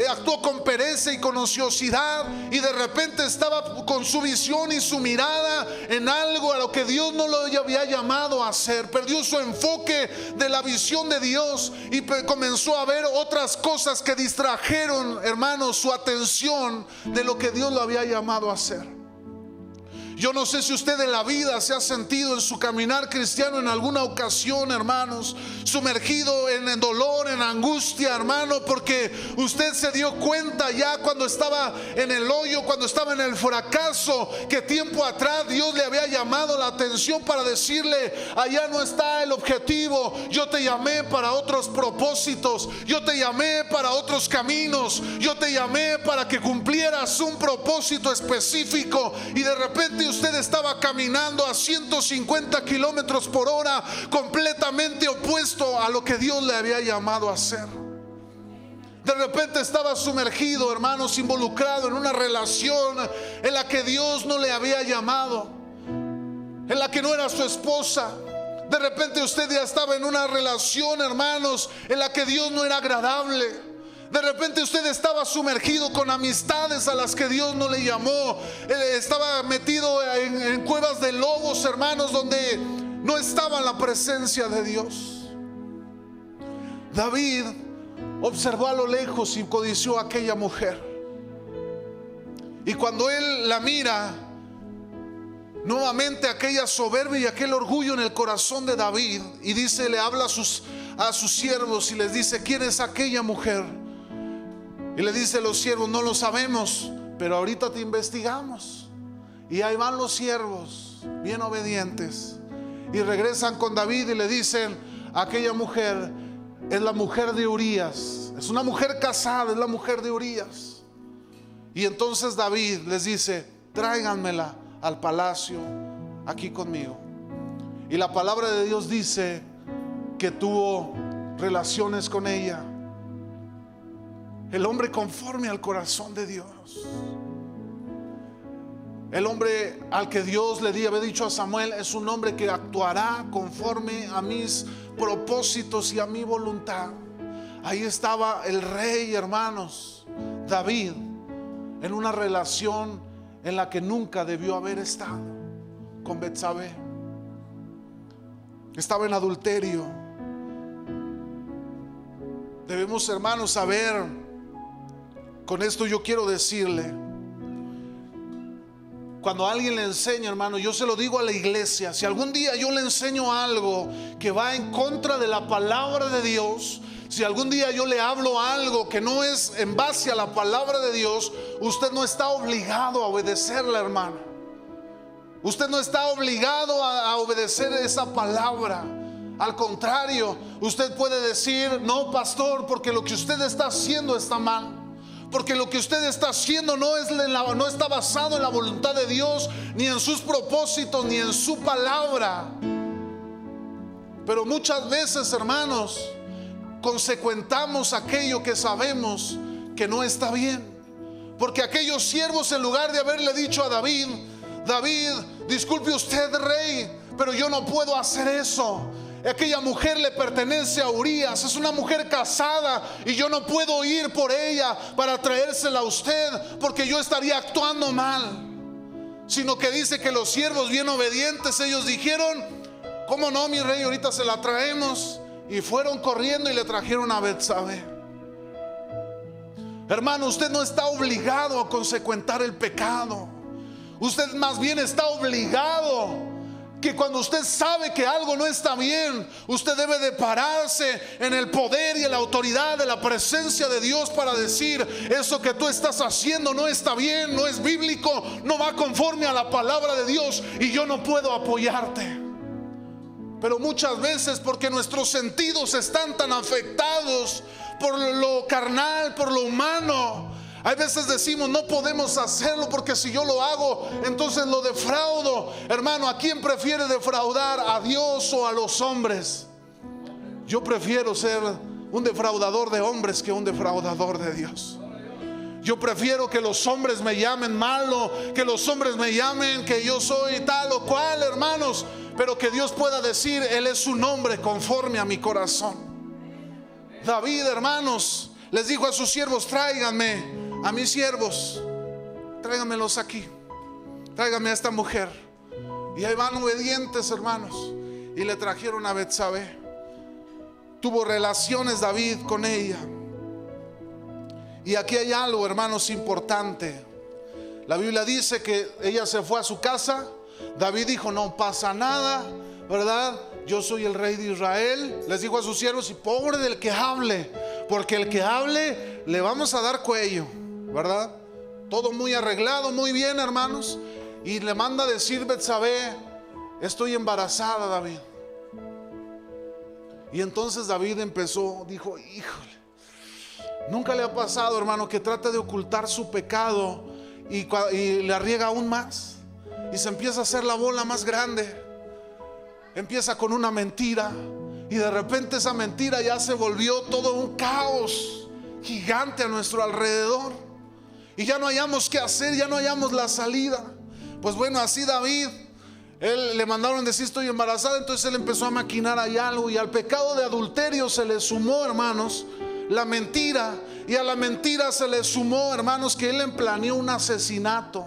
Actuó con pereza y con ociosidad, y de repente estaba con su visión y su mirada en algo a lo que Dios no lo había llamado a hacer. Perdió su enfoque de la visión de Dios y comenzó a ver otras cosas que distrajeron, hermanos, su atención de lo que Dios lo había llamado a hacer. Yo no sé si usted en la vida se ha sentido en su caminar cristiano en alguna ocasión, hermanos, sumergido en dolor, en angustia, hermano, porque usted se dio cuenta ya cuando estaba en el hoyo, cuando estaba en el fracaso, que tiempo atrás Dios le había llamado la atención para decirle: allá no está el objetivo, yo te llamé para otros propósitos, yo te llamé para otros caminos, yo te llamé para que cumplieras un propósito específico. Y de repente usted estaba caminando a 150 kilómetros por hora, completamente opuesto a lo que Dios le había llamado a hacer. De repente estaba sumergido, hermanos, involucrado en una relación en la que Dios no le había llamado, en la que no era su esposa. De repente usted ya estaba en una relación, hermanos, en la que Dios no era agradable. De repente usted estaba sumergido con amistades a las que Dios no le llamó. Estaba metido en cuevas de lobos, hermanos, donde no estaba la presencia de Dios. David observó a lo lejos y codició a aquella mujer. Y cuando él la mira, nuevamente aquella soberbia y aquel orgullo en el corazón de David, y dice, le habla a sus siervos y les dice: ¿quién es aquella mujer? Y le dice los siervos: no lo sabemos, pero ahorita te investigamos. Y ahí van los siervos, bien obedientes, y regresan con David y le dicen: aquella mujer es la mujer de Urías, es una mujer casada, es la mujer de Urías. Y entonces David les dice: tráiganmela al palacio aquí conmigo. Y la palabra de Dios dice que tuvo relaciones con ella. El hombre conforme al corazón de Dios, el hombre al que Dios le había dicho a Samuel, es un hombre que actuará conforme a mis propósitos y a mi voluntad. Ahí estaba el rey, hermanos, David, en una relación en la que nunca debió haber estado, con Betsabé. Estaba en adulterio. Debemos, hermanos, saber. Con esto yo quiero decirle, cuando alguien le enseña, hermano, yo se lo digo a la iglesia: si algún día yo le enseño algo que va en contra de la palabra de Dios, si algún día yo le hablo algo que no es en base a la palabra de Dios, usted no está obligado a obedecerla, hermano. Usted no está obligado a obedecer esa palabra. Al contrario, usted puede decir: no, pastor, porque lo que usted está haciendo está mal, porque lo que usted está haciendo no está basado en la voluntad de Dios, ni en sus propósitos, ni en su palabra. Pero muchas veces, hermanos, consecuentamos aquello que sabemos que no está bien. Porque aquellos siervos, en lugar de haberle dicho a David: David, disculpe usted, rey, pero yo no puedo hacer eso. Aquella mujer le pertenece a Urías, es una mujer casada y yo no puedo ir por ella para traérsela a usted, porque yo estaría actuando mal. Sino que dice que los siervos bien obedientes, ellos dijeron: ¿cómo no, mi rey? Ahorita se la traemos. Y fueron corriendo y le trajeron a Betsabé. Hermano, usted no está obligado a consecuentar el pecado. Usted más bien está obligado que cuando usted sabe que algo no está bien, usted debe de pararse en el poder y en la autoridad de la presencia de Dios para decir: eso que tú estás haciendo no está bien, no es bíblico, no va conforme a la palabra de Dios, y yo no puedo apoyarte. Pero muchas veces, porque nuestros sentidos están tan afectados por lo carnal, por lo humano, hay veces decimos: no podemos hacerlo porque si yo lo hago, entonces lo defraudo. Hermano, ¿a quién prefiere defraudar? ¿A Dios o a los hombres? Yo prefiero ser un defraudador de hombres que un defraudador de Dios. Yo prefiero que los hombres me llamen malo, que los hombres me llamen que yo soy tal o cual, hermanos, pero que Dios pueda decir: Él es un hombre conforme a mi corazón. David, hermanos, les dijo a sus siervos: tráiganme a mis siervos, tráiganmelos aquí, tráiganme a esta mujer. Y ahí van obedientes, hermanos, y le trajeron a Betsabé. Tuvo relaciones David con ella. Y aquí hay algo, hermanos, importante. La Biblia dice que ella se fue a su casa. David dijo: no pasa nada, ¿verdad? Yo soy el rey de Israel. Les dijo a sus siervos: y pobre del que hable, porque el que hable le vamos a dar cuello, ¿verdad? Todo muy arreglado, muy bien, hermanos. Y le manda a decir Betsabé: estoy embarazada, David. Y entonces David dijo: híjole, nunca le ha pasado, hermano, que trata de ocultar su pecado y le riega aún más, y se empieza a hacer la bola más grande. Empieza con una mentira y de repente esa mentira ya se volvió todo un caos gigante a nuestro alrededor, y ya no hallamos qué hacer, ya no hallamos la salida. Pues bueno, así David, él le mandaron decir: estoy embarazada. Entonces él empezó a maquinar ahí algo, y al pecado de adulterio se le sumó, hermanos, la mentira. Y a la mentira se le sumó, hermanos, que él planeó un asesinato.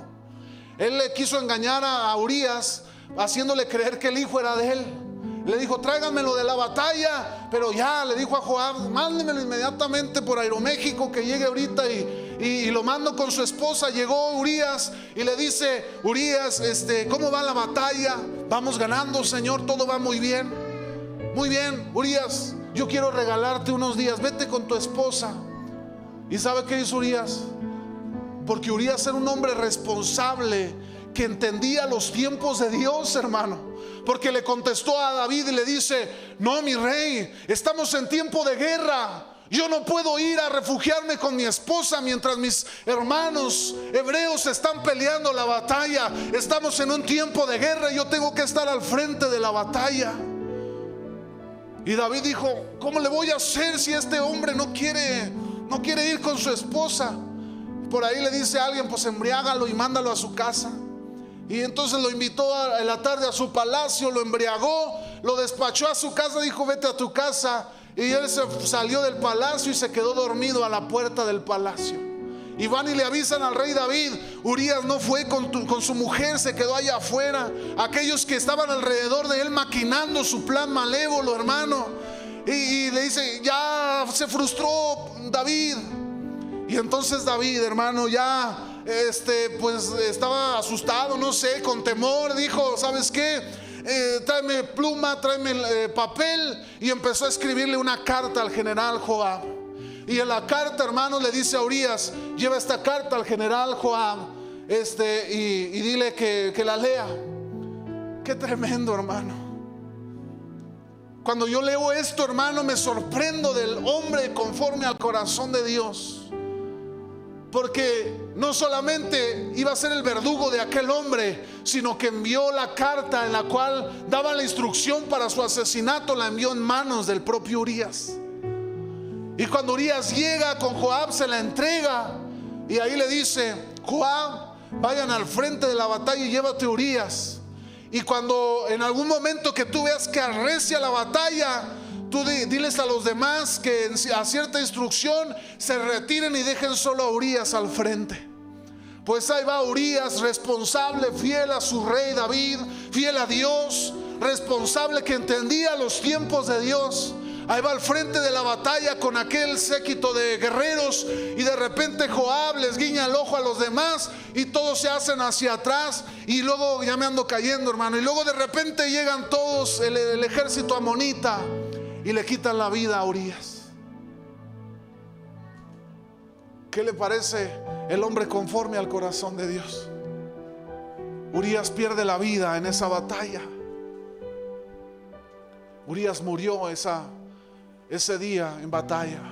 Él le quiso engañar a Urías, haciéndole creer que el hijo era de él. Le dijo: tráiganmelo de la batalla. Pero ya le dijo a Joab: mándenmelo inmediatamente por Aeroméxico, que llegue ahorita. Y lo mando con su esposa. Llegó Urías y le dice: Urías, ¿cómo va la batalla? Vamos ganando, Señor, todo va muy bien. Muy bien, Urías, yo quiero regalarte unos días, vete con tu esposa. ¿Y sabe qué hizo Urías? Porque Urías era un hombre responsable, que entendía los tiempos de Dios, hermano. Porque le contestó a David y le dice: no, mi rey, estamos en tiempo de guerra. Yo no puedo ir a refugiarme con mi esposa mientras mis hermanos hebreos están peleando la batalla. Estamos en un tiempo de guerra y yo tengo que estar al frente de la batalla. Y David dijo: ¿cómo le voy a hacer si este hombre no quiere ir con su esposa? Por ahí le dice a alguien: pues embriágalo y mándalo a su casa. Y entonces lo invitó en la tarde a su palacio, lo embriagó, lo despachó a su casa, dijo: vete a tu casa. Y él se salió del palacio y se quedó dormido a la puerta del palacio. Y van y le avisan al rey David: Urías no fue con su mujer, se quedó allá afuera. Aquellos que estaban alrededor de él maquinando su plan malévolo, hermano. Y le dice: ya se frustró David. Y entonces David, hermano, ya pues estaba asustado, no sé, con temor. Dijo: ¿sabes qué? Tráeme pluma, tráeme papel. Y empezó a escribirle una carta al general Joab. Y en la carta, hermano, le dice a Urías: lleva esta carta al general Joab, y dile que la lea. Qué tremendo, hermano. Cuando yo leo esto, hermano, me sorprendo del hombre conforme al corazón de Dios. Porque no solamente iba a ser el verdugo de aquel hombre, sino que envió la carta en la cual daba la instrucción para su asesinato. La envió en manos del propio Urías. Y cuando Urías llega con Joab, se la entrega. Y ahí le dice: Joab, vayan al frente de la batalla y llévate a Urías. Y cuando en algún momento que tú veas que arrecia la batalla, tú diles a los demás que a cierta instrucción se retiren y dejen solo a Urías al frente. Pues ahí va Urías, responsable, fiel a su rey David, fiel a Dios, responsable, que entendía los tiempos de Dios. Ahí va al frente de la batalla con aquel séquito de guerreros, y de repente Joab les guiña el ojo a los demás y todos se hacen hacia atrás. Y luego, ya me ando cayendo, hermano, y luego de repente llegan todos el ejército amonita y le quitan la vida a Urías. ¿Qué le parece el hombre conforme al corazón de Dios? Urías pierde la vida en esa batalla. Urías murió ese día en batalla.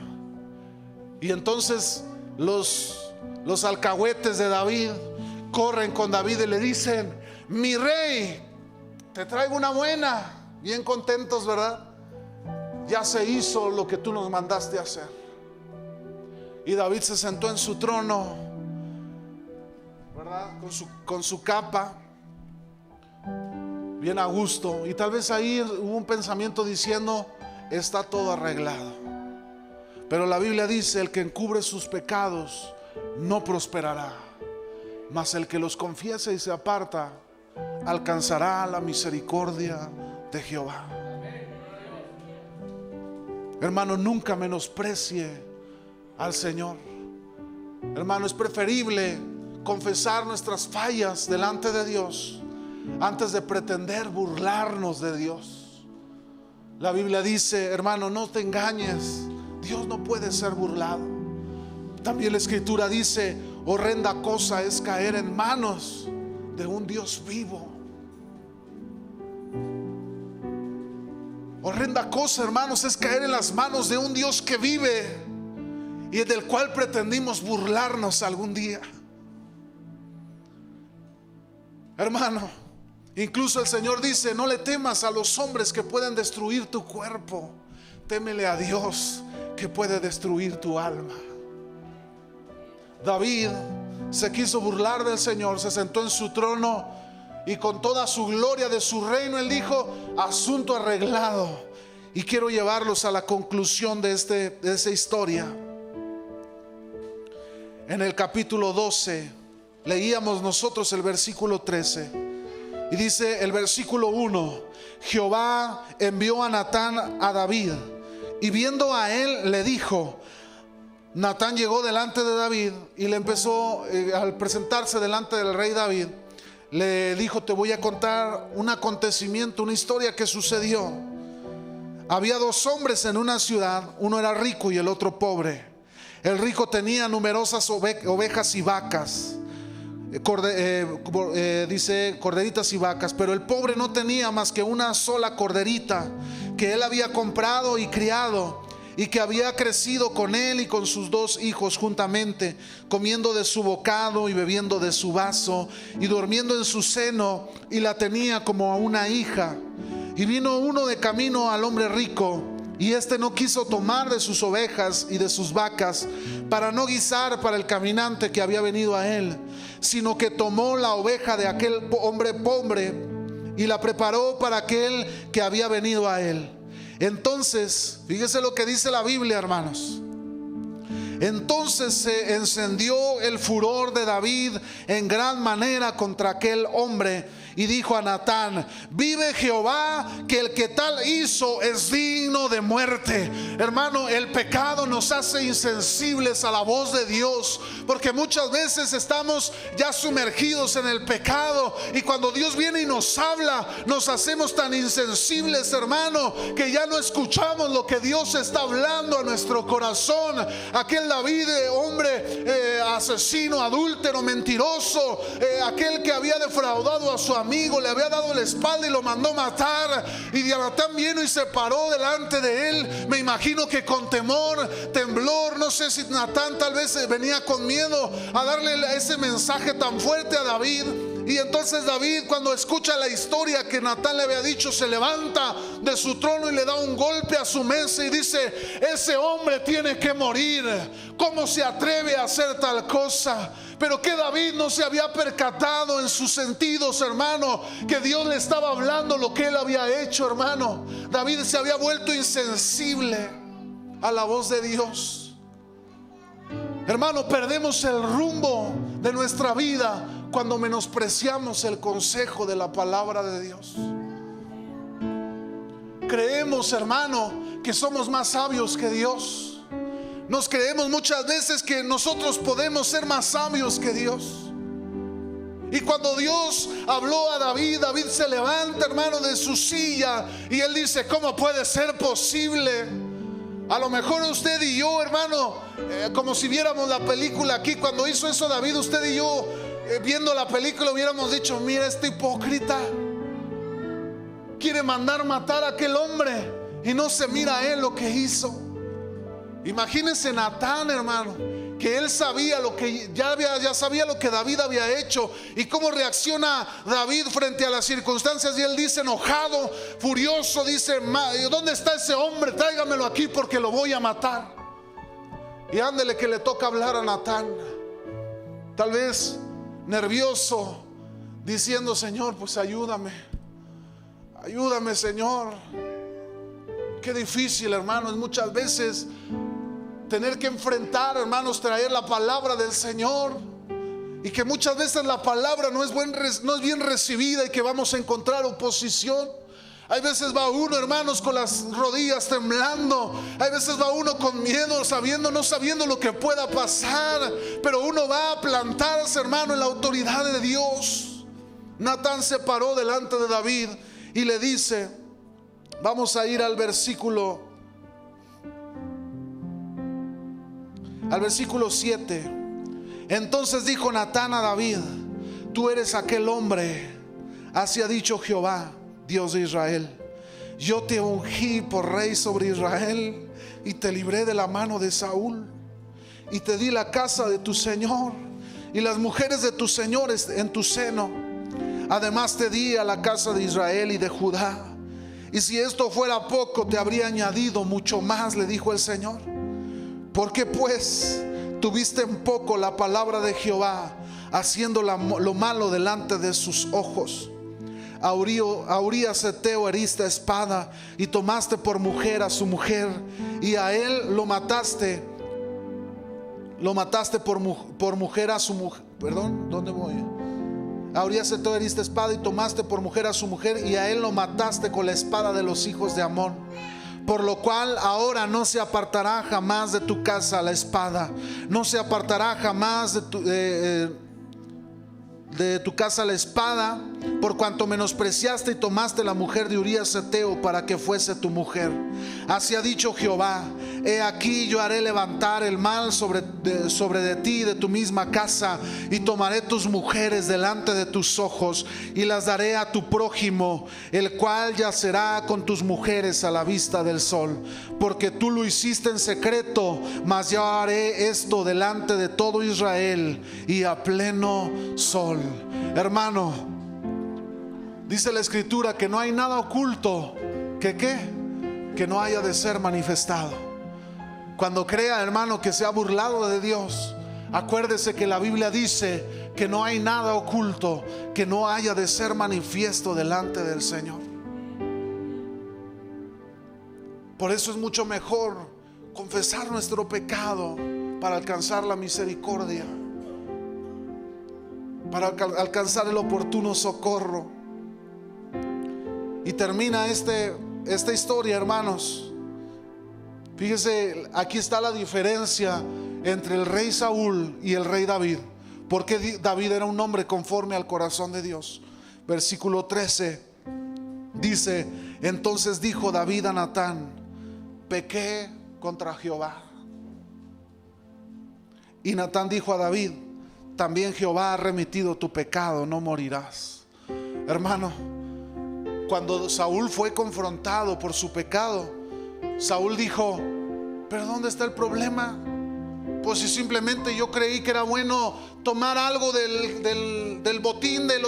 Y entonces los alcahuetes de David corren con David y le dicen: mi rey, te traigo una buena. Bien contentos, ¿verdad? Ya se hizo lo que tú nos mandaste hacer. Y David se sentó en su trono, ¿verdad? Con su capa, bien a gusto. Y tal vez ahí hubo un pensamiento diciendo: está todo arreglado. Pero la Biblia dice: el que encubre sus pecados no prosperará, mas el que los confiesa y se aparta alcanzará la misericordia de Jehová. Hermano, nunca menosprecie al Señor. Hermano, es preferible confesar nuestras fallas delante de Dios antes de pretender burlarnos de Dios. La Biblia dice, hermano, no te engañes, Dios no puede ser burlado. También la Escritura dice, horrenda cosa es caer en manos de un Dios vivo. Horrenda cosa, hermanos, es caer en las manos de un Dios que vive y del cual pretendimos burlarnos algún día. Hermano, incluso el Señor dice, no le temas a los hombres que pueden destruir tu cuerpo, témele a Dios que puede destruir tu alma. David se quiso burlar del Señor, se sentó en su trono y con toda su gloria de su reino, él dijo, asunto arreglado. Y quiero llevarlos a la conclusión de esa historia. En el capítulo 12 leíamos nosotros el versículo 13 y dice el versículo 1: Jehová envió a Natán a David y viendo a él le dijo. Natán llegó delante de David y le empezó, al presentarse delante del rey David, le dijo, te voy a contar un acontecimiento, una historia que sucedió. Había dos hombres en una ciudad, uno era rico y el otro pobre. El rico tenía numerosas ovejas y vacas, dice corderitas y vacas, pero el pobre no tenía más que una sola corderita que él había comprado y criado, y que había crecido con él y con sus dos hijos juntamente, comiendo de su bocado y bebiendo de su vaso y durmiendo en su seno, y la tenía como a una hija. Y vino uno de camino al hombre rico, y éste no quiso tomar de sus ovejas y de sus vacas para no guisar para el caminante que había venido a él, sino que tomó la oveja de aquel hombre pobre y la preparó para aquel que había venido a él. Entonces, fíjese lo que dice la Biblia, hermanos. Entonces se encendió el furor de David en gran manera contra aquel hombre y dijo a Natán, vive Jehová, que el que tal hizo es digno de muerte. Hermano, el pecado nos hace insensibles a la voz de Dios, porque muchas veces estamos ya sumergidos en el pecado, y cuando Dios viene y nos habla, nos hacemos tan insensibles, hermano, que ya no escuchamos lo que Dios está hablando a nuestro corazón. Aquel David, hombre asesino, adúltero, mentiroso, aquel que había defraudado a su amigo, le había dado la espalda y lo mandó matar, y Natán vino y se paró delante de él. Me imagino que con temor, temblor, no sé si Natán tal vez venía con miedo a darle ese mensaje tan fuerte a David. Y entonces David, cuando escucha la historia que Natán le había dicho, se levanta de su trono y le da un golpe a su mesa y dice, ese hombre tiene que morir. ¿Cómo se atreve a hacer tal cosa? Pero que David no se había percatado en sus sentidos, hermano, que Dios le estaba hablando lo que él había hecho, hermano. David se había vuelto insensible a la voz de Dios. Hermano, perdemos el rumbo de nuestra vida cuando menospreciamos el consejo de la palabra de Dios. Creemos, hermano, que somos más sabios que Dios. Nos creemos muchas veces que nosotros podemos ser más sabios que Dios. Y cuando Dios habló a David, David se levanta, hermano, de su silla y él dice, ¿cómo puede ser posible? A lo mejor usted y yo, hermano, como si viéramos la película aquí, cuando hizo eso David, usted y yo viendo la película hubiéramos dicho, mira este hipócrita, quiere mandar matar a aquel hombre y no se mira a él lo que hizo. Imagínense Natán, hermano, que él sabía lo que ya sabía lo que David había hecho, y cómo reacciona David frente a las circunstancias. Y él dice, enojado, furioso, dice, ¿dónde está ese hombre? Tráigamelo aquí porque lo voy a matar. Y ándele que le toca hablar a Natán, tal vez nervioso, diciendo, Señor, pues ayúdame, Señor. Qué difícil, hermanos, muchas veces tener que enfrentar, hermanos, traer la palabra del Señor, y que muchas veces la palabra no es bien recibida y que vamos a encontrar oposición. Hay veces va uno, hermanos, con las rodillas temblando. Hay veces va uno con miedo, no sabiendo lo que pueda pasar. Pero uno va a plantarse, hermano, en la autoridad de Dios. Natán se paró delante de David y le dice, vamos a ir al versículo 7. Entonces dijo Natán a David, tú eres aquel hombre, así ha dicho Jehová, Dios de Israel, yo te ungí por rey sobre Israel y te libré de la mano de Saúl y te di la casa de tu señor y las mujeres de tus señores en tu seno. Además te di a la casa de Israel y de Judá, y si esto fuera poco te habría añadido mucho más, le dijo el Señor. ¿Por qué pues tuviste en poco la palabra de Jehová, haciendo lo malo delante de sus ojos? A Urías Heteo heriste a espada y tomaste por mujer a su mujer, y a él lo mataste por mujer a su mujer. Perdón, ¿dónde voy? A Urías Heteo heriste espada y tomaste por mujer a su mujer, y a él lo mataste con la espada de los hijos de Amón. Por lo cual ahora no se apartará jamás de tu casa la espada, no se apartará jamás de tu casa la espada, por cuanto menospreciaste y tomaste la mujer de Urías Heteo para que fuese tu mujer. Así ha dicho Jehová, he aquí yo haré levantar el mal sobre de ti y de tu misma casa, y tomaré tus mujeres delante de tus ojos y las daré a tu prójimo, el cual yacerá con tus mujeres a la vista del sol, porque tú lo hiciste en secreto, mas yo haré esto delante de todo Israel y a pleno sol. Hermano, dice la escritura que no hay nada oculto que no haya de ser manifestado. Cuando crea, hermano, que se ha burlado de Dios, acuérdese que la Biblia dice que no hay nada oculto que no haya de ser manifiesto delante del Señor. Por eso es mucho mejor confesar nuestro pecado para alcanzar la misericordia, para alcanzar el oportuno socorro. Y termina esta historia, hermanos. Fíjese, aquí está la diferencia entre el rey Saúl y el rey David, porque David era un hombre conforme al corazón de Dios. Versículo 13 dice, entonces dijo David a Natán, pequé contra Jehová. Y Natán dijo a David, también Jehová ha remitido tu pecado, no morirás. Hermano, cuando Saúl fue confrontado por su pecado, Saúl dijo, ¿pero dónde está el problema? Pues si simplemente yo creí que era bueno tomar algo del botín del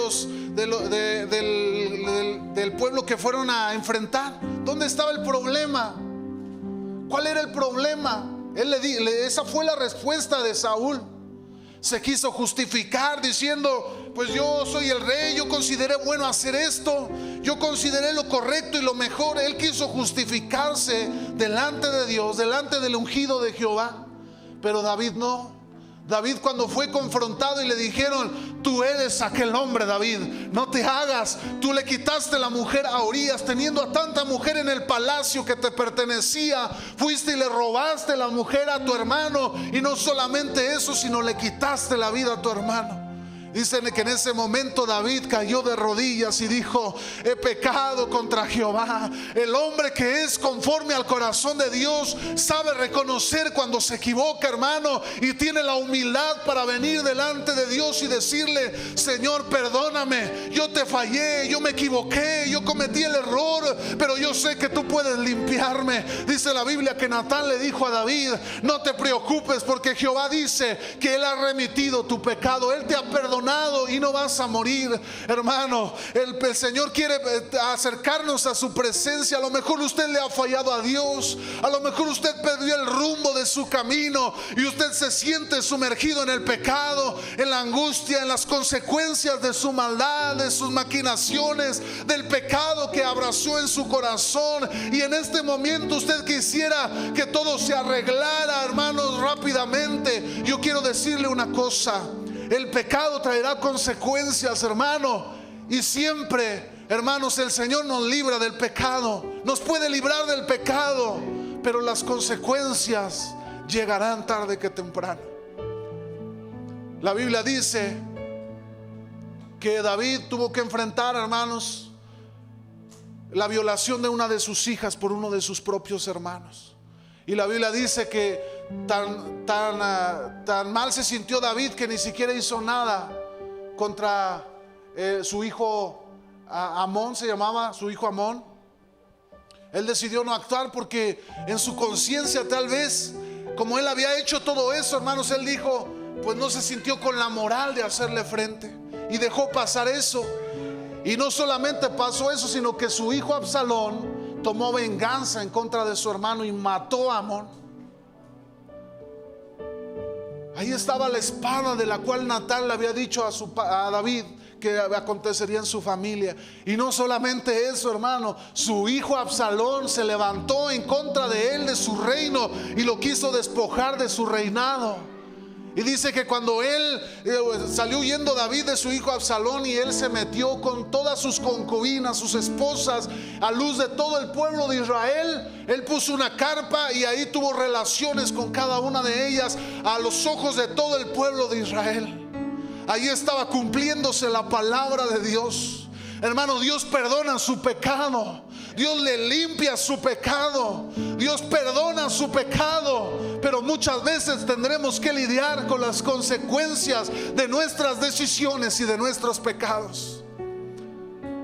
pueblo que fueron a enfrentar. ¿Dónde estaba el problema? ¿Cuál era el problema? Esa fue la respuesta de Saúl. Se quiso justificar diciendo, pues yo soy el rey, yo consideré bueno hacer esto, yo consideré lo correcto y lo mejor. Él quiso justificarse delante de Dios, delante del ungido de Jehová. Pero David no. David, cuando fue confrontado y le dijeron, tú eres aquel hombre, David, no te hagas, tú le quitaste la mujer a Urías, teniendo a tanta mujer en el palacio que te pertenecía, fuiste y le robaste la mujer a tu hermano, y no solamente eso, sino le quitaste la vida a tu hermano. Dicen que en ese momento David cayó de rodillas y dijo, he pecado contra Jehová. El hombre que es conforme al corazón de Dios sabe reconocer cuando se equivoca, hermano, y tiene la humildad para venir delante de Dios y decirle, Señor, perdóname, yo te fallé, yo me equivoqué, yo cometí el error, pero yo sé que tú puedes limpiarme. Dice la Biblia que Natán le dijo a David, no te preocupes, porque Jehová dice que Él ha remitido tu pecado, Él te ha perdonado y no vas a morir. Hermano, el Señor quiere acercarnos a su presencia. A lo mejor usted le ha fallado a Dios, a lo mejor usted perdió el rumbo de su camino y usted se siente sumergido en el pecado, en la angustia, en las consecuencias de su maldad, de sus maquinaciones, del pecado que abrazó en su corazón. Y en este momento usted quisiera que todo se arreglara, hermanos, rápidamente. Yo quiero decirle una cosa: el pecado traerá consecuencias, hermano, y siempre Hermanos, el Señor nos libra del pecado, nos puede librar del pecado, pero las consecuencias llegarán tarde que temprano. La Biblia dice que David tuvo que enfrentar, hermanos, la violación de una de sus hijas por uno de sus propios hermanos. Y la Biblia dice que tan mal se sintió David que ni siquiera hizo nada contra su hijo Amón, se llamaba su hijo Amón. Él decidió no actuar porque en su conciencia, tal vez, como él había hecho todo eso, hermanos, él dijo, pues no se sintió con la moral de hacerle frente y dejó pasar eso. Y no solamente pasó eso, sino que su hijo Absalón tomó venganza en contra de su hermano y mató a Amón. Ahí estaba la espada de la cual Natán le había dicho a David que acontecería en su familia. Y no solamente eso, hermano, su hijo Absalón se levantó en contra de él, de su reino, y lo quiso despojar de su reinado. Y dice que cuando él salió huyendo David de su hijo Absalón, y él se metió con todas sus concubinas, sus esposas, a luz de todo el pueblo de Israel, él puso una carpa y ahí tuvo relaciones con cada una de ellas a los ojos de todo el pueblo de Israel. Ahí estaba cumpliéndose la palabra de Dios. Hermano, Dios perdona su pecado, Dios le limpia su pecado, Dios perdona su pecado, pero muchas veces tendremos que lidiar con las consecuencias de nuestras decisiones y de nuestros pecados.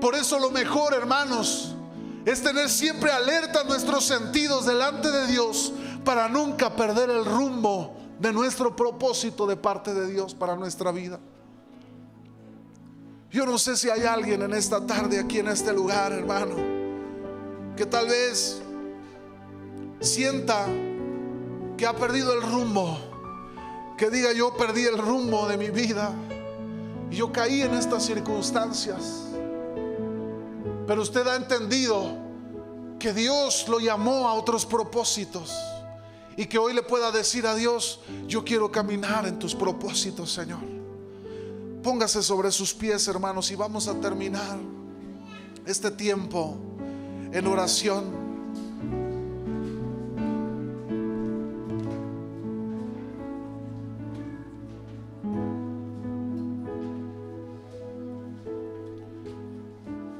Por eso lo mejor, hermanos, es tener siempre alerta nuestros sentidos delante de Dios, para nunca perder el rumbo de nuestro propósito de parte de Dios para nuestra vida. Yo no sé si hay alguien en esta tarde aquí en este lugar, hermano, que tal vez sienta que ha perdido el rumbo, que diga: yo perdí el rumbo de mi vida y yo caí en estas circunstancias. Pero usted ha entendido que Dios lo llamó a otros propósitos, y que hoy le pueda decir a Dios: yo quiero caminar en tus propósitos, Señor. Póngase sobre sus pies, hermanos, y vamos a terminar este tiempo en oración.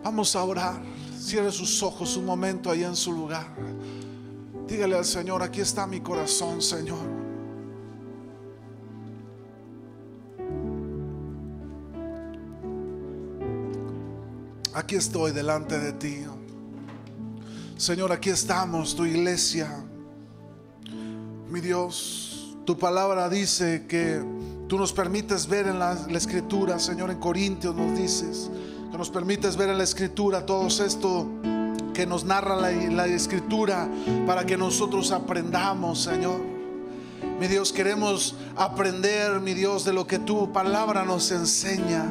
Vamos a orar. Cierre sus ojos un momento ahí en su lugar. Dígale al Señor: aquí está mi corazón, Señor. Aquí estoy delante de ti, Señor. Aquí estamos, tu iglesia. Mi Dios, tu palabra dice que tú nos permites ver en la Escritura, Señor. En Corintios nos dices que nos permites ver en la Escritura todo esto que nos narra la Escritura, para que nosotros aprendamos, Señor. Mi Dios, queremos aprender, mi Dios, de lo que tu palabra nos enseña.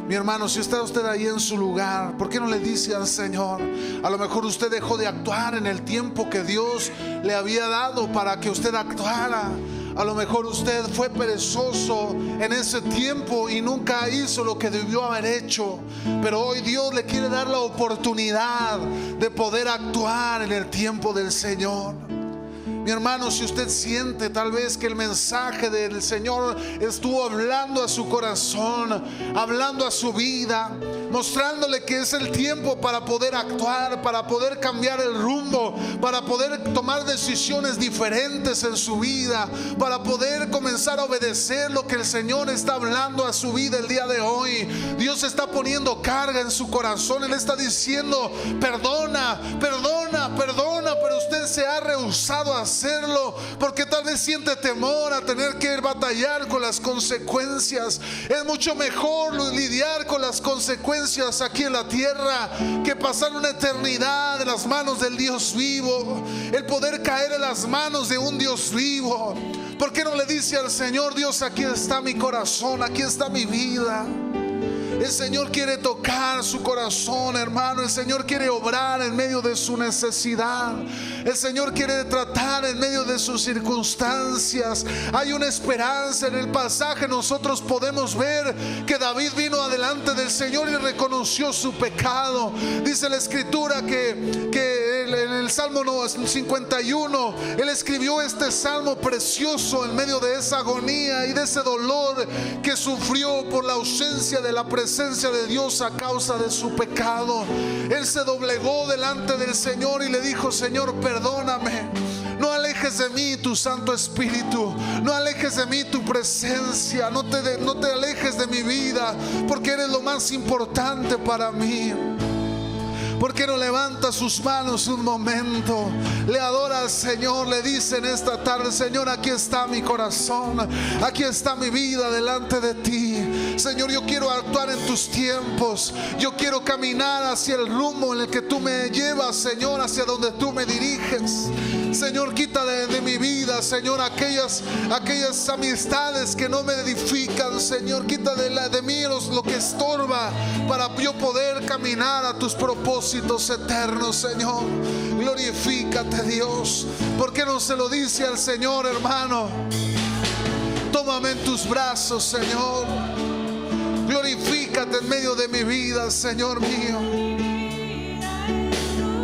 Mi hermano, si está usted ahí en su lugar, ¿por qué no le dice al Señor? A lo mejor usted dejó de actuar en el tiempo que Dios le había dado para que usted actuara. A lo mejor usted fue perezoso en ese tiempo y nunca hizo lo que debió haber hecho. Pero hoy Dios le quiere dar la oportunidad de poder actuar en el tiempo del Señor. Mi hermano, si usted siente tal vez que el mensaje del Señor estuvo hablando a su corazón, hablando a su vida, mostrándole que es el tiempo para poder actuar, para poder cambiar el rumbo, para poder tomar decisiones diferentes en su vida, para poder comenzar a obedecer lo que el Señor está hablando a su vida el día de hoy. Dios está poniendo carga en su corazón. Él está diciendo: perdona, perdona, perdona, pero usted se ha rehusado a hacerlo porque tal vez siente temor a tener que batallar con las consecuencias. Es mucho mejor lidiar con las consecuencias aquí en la tierra que pasar una eternidad en las manos del Dios vivo. El poder caer en las manos de un Dios vivo. ¿Por qué no le dice al Señor: Dios, aquí está mi corazón, aquí está mi vida? El Señor quiere tocar su corazón, hermano. El Señor quiere obrar en medio de su necesidad. El Señor quiere tratar en medio de sus circunstancias. Hay una esperanza en el pasaje. Nosotros podemos ver que David vino adelante del Señor y reconoció su pecado. Dice la Escritura que en el Salmo 51 él escribió este salmo precioso en medio de esa agonía y de ese dolor que sufrió por la ausencia de la presencia de Dios a causa de su pecado. Él se doblegó delante del Señor y le dijo: Señor, perdóname. No alejes de mí tu Santo Espíritu. No alejes de mí tu presencia. No te alejes de mi vida, porque eres lo más importante para mí. ¿Por qué no levanta sus manos un momento? Le adora al Señor, le dice en esta tarde: Señor, aquí está mi corazón, aquí está mi vida delante de ti. Señor, yo quiero actuar en tus tiempos. Yo quiero caminar hacia el rumbo en el que tú me llevas, Señor, hacia donde tú me diriges. Señor, quita de mi vida, Señor, aquellas amistades que no me edifican. Señor, quita de mí lo que estorba para yo poder caminar a tus propósitos eternos, Señor. Glorifícate, Dios. ¿Por qué no se lo dice al Señor, hermano? Tómame en tus brazos, Señor. Glorifícate en medio de mi vida, Señor mío.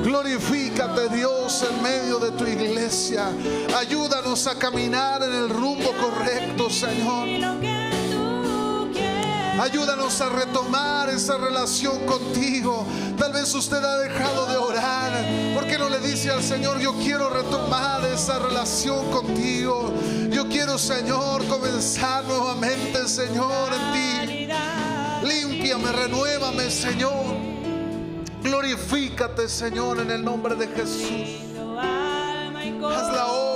Glorifícate, Dios, en medio de tu iglesia. Ayúdanos a caminar en el rumbo correcto, Señor. Ayúdanos a retomar esa relación contigo. Tal vez usted ha dejado de orar. ¿Por qué no le dice al Señor: yo quiero retomar esa relación contigo? Yo quiero, Señor, comenzar nuevamente, Señor, en ti. Límpiame, renuévame, Señor. Glorifícate, Señor, en el nombre de Jesús. Haz la obra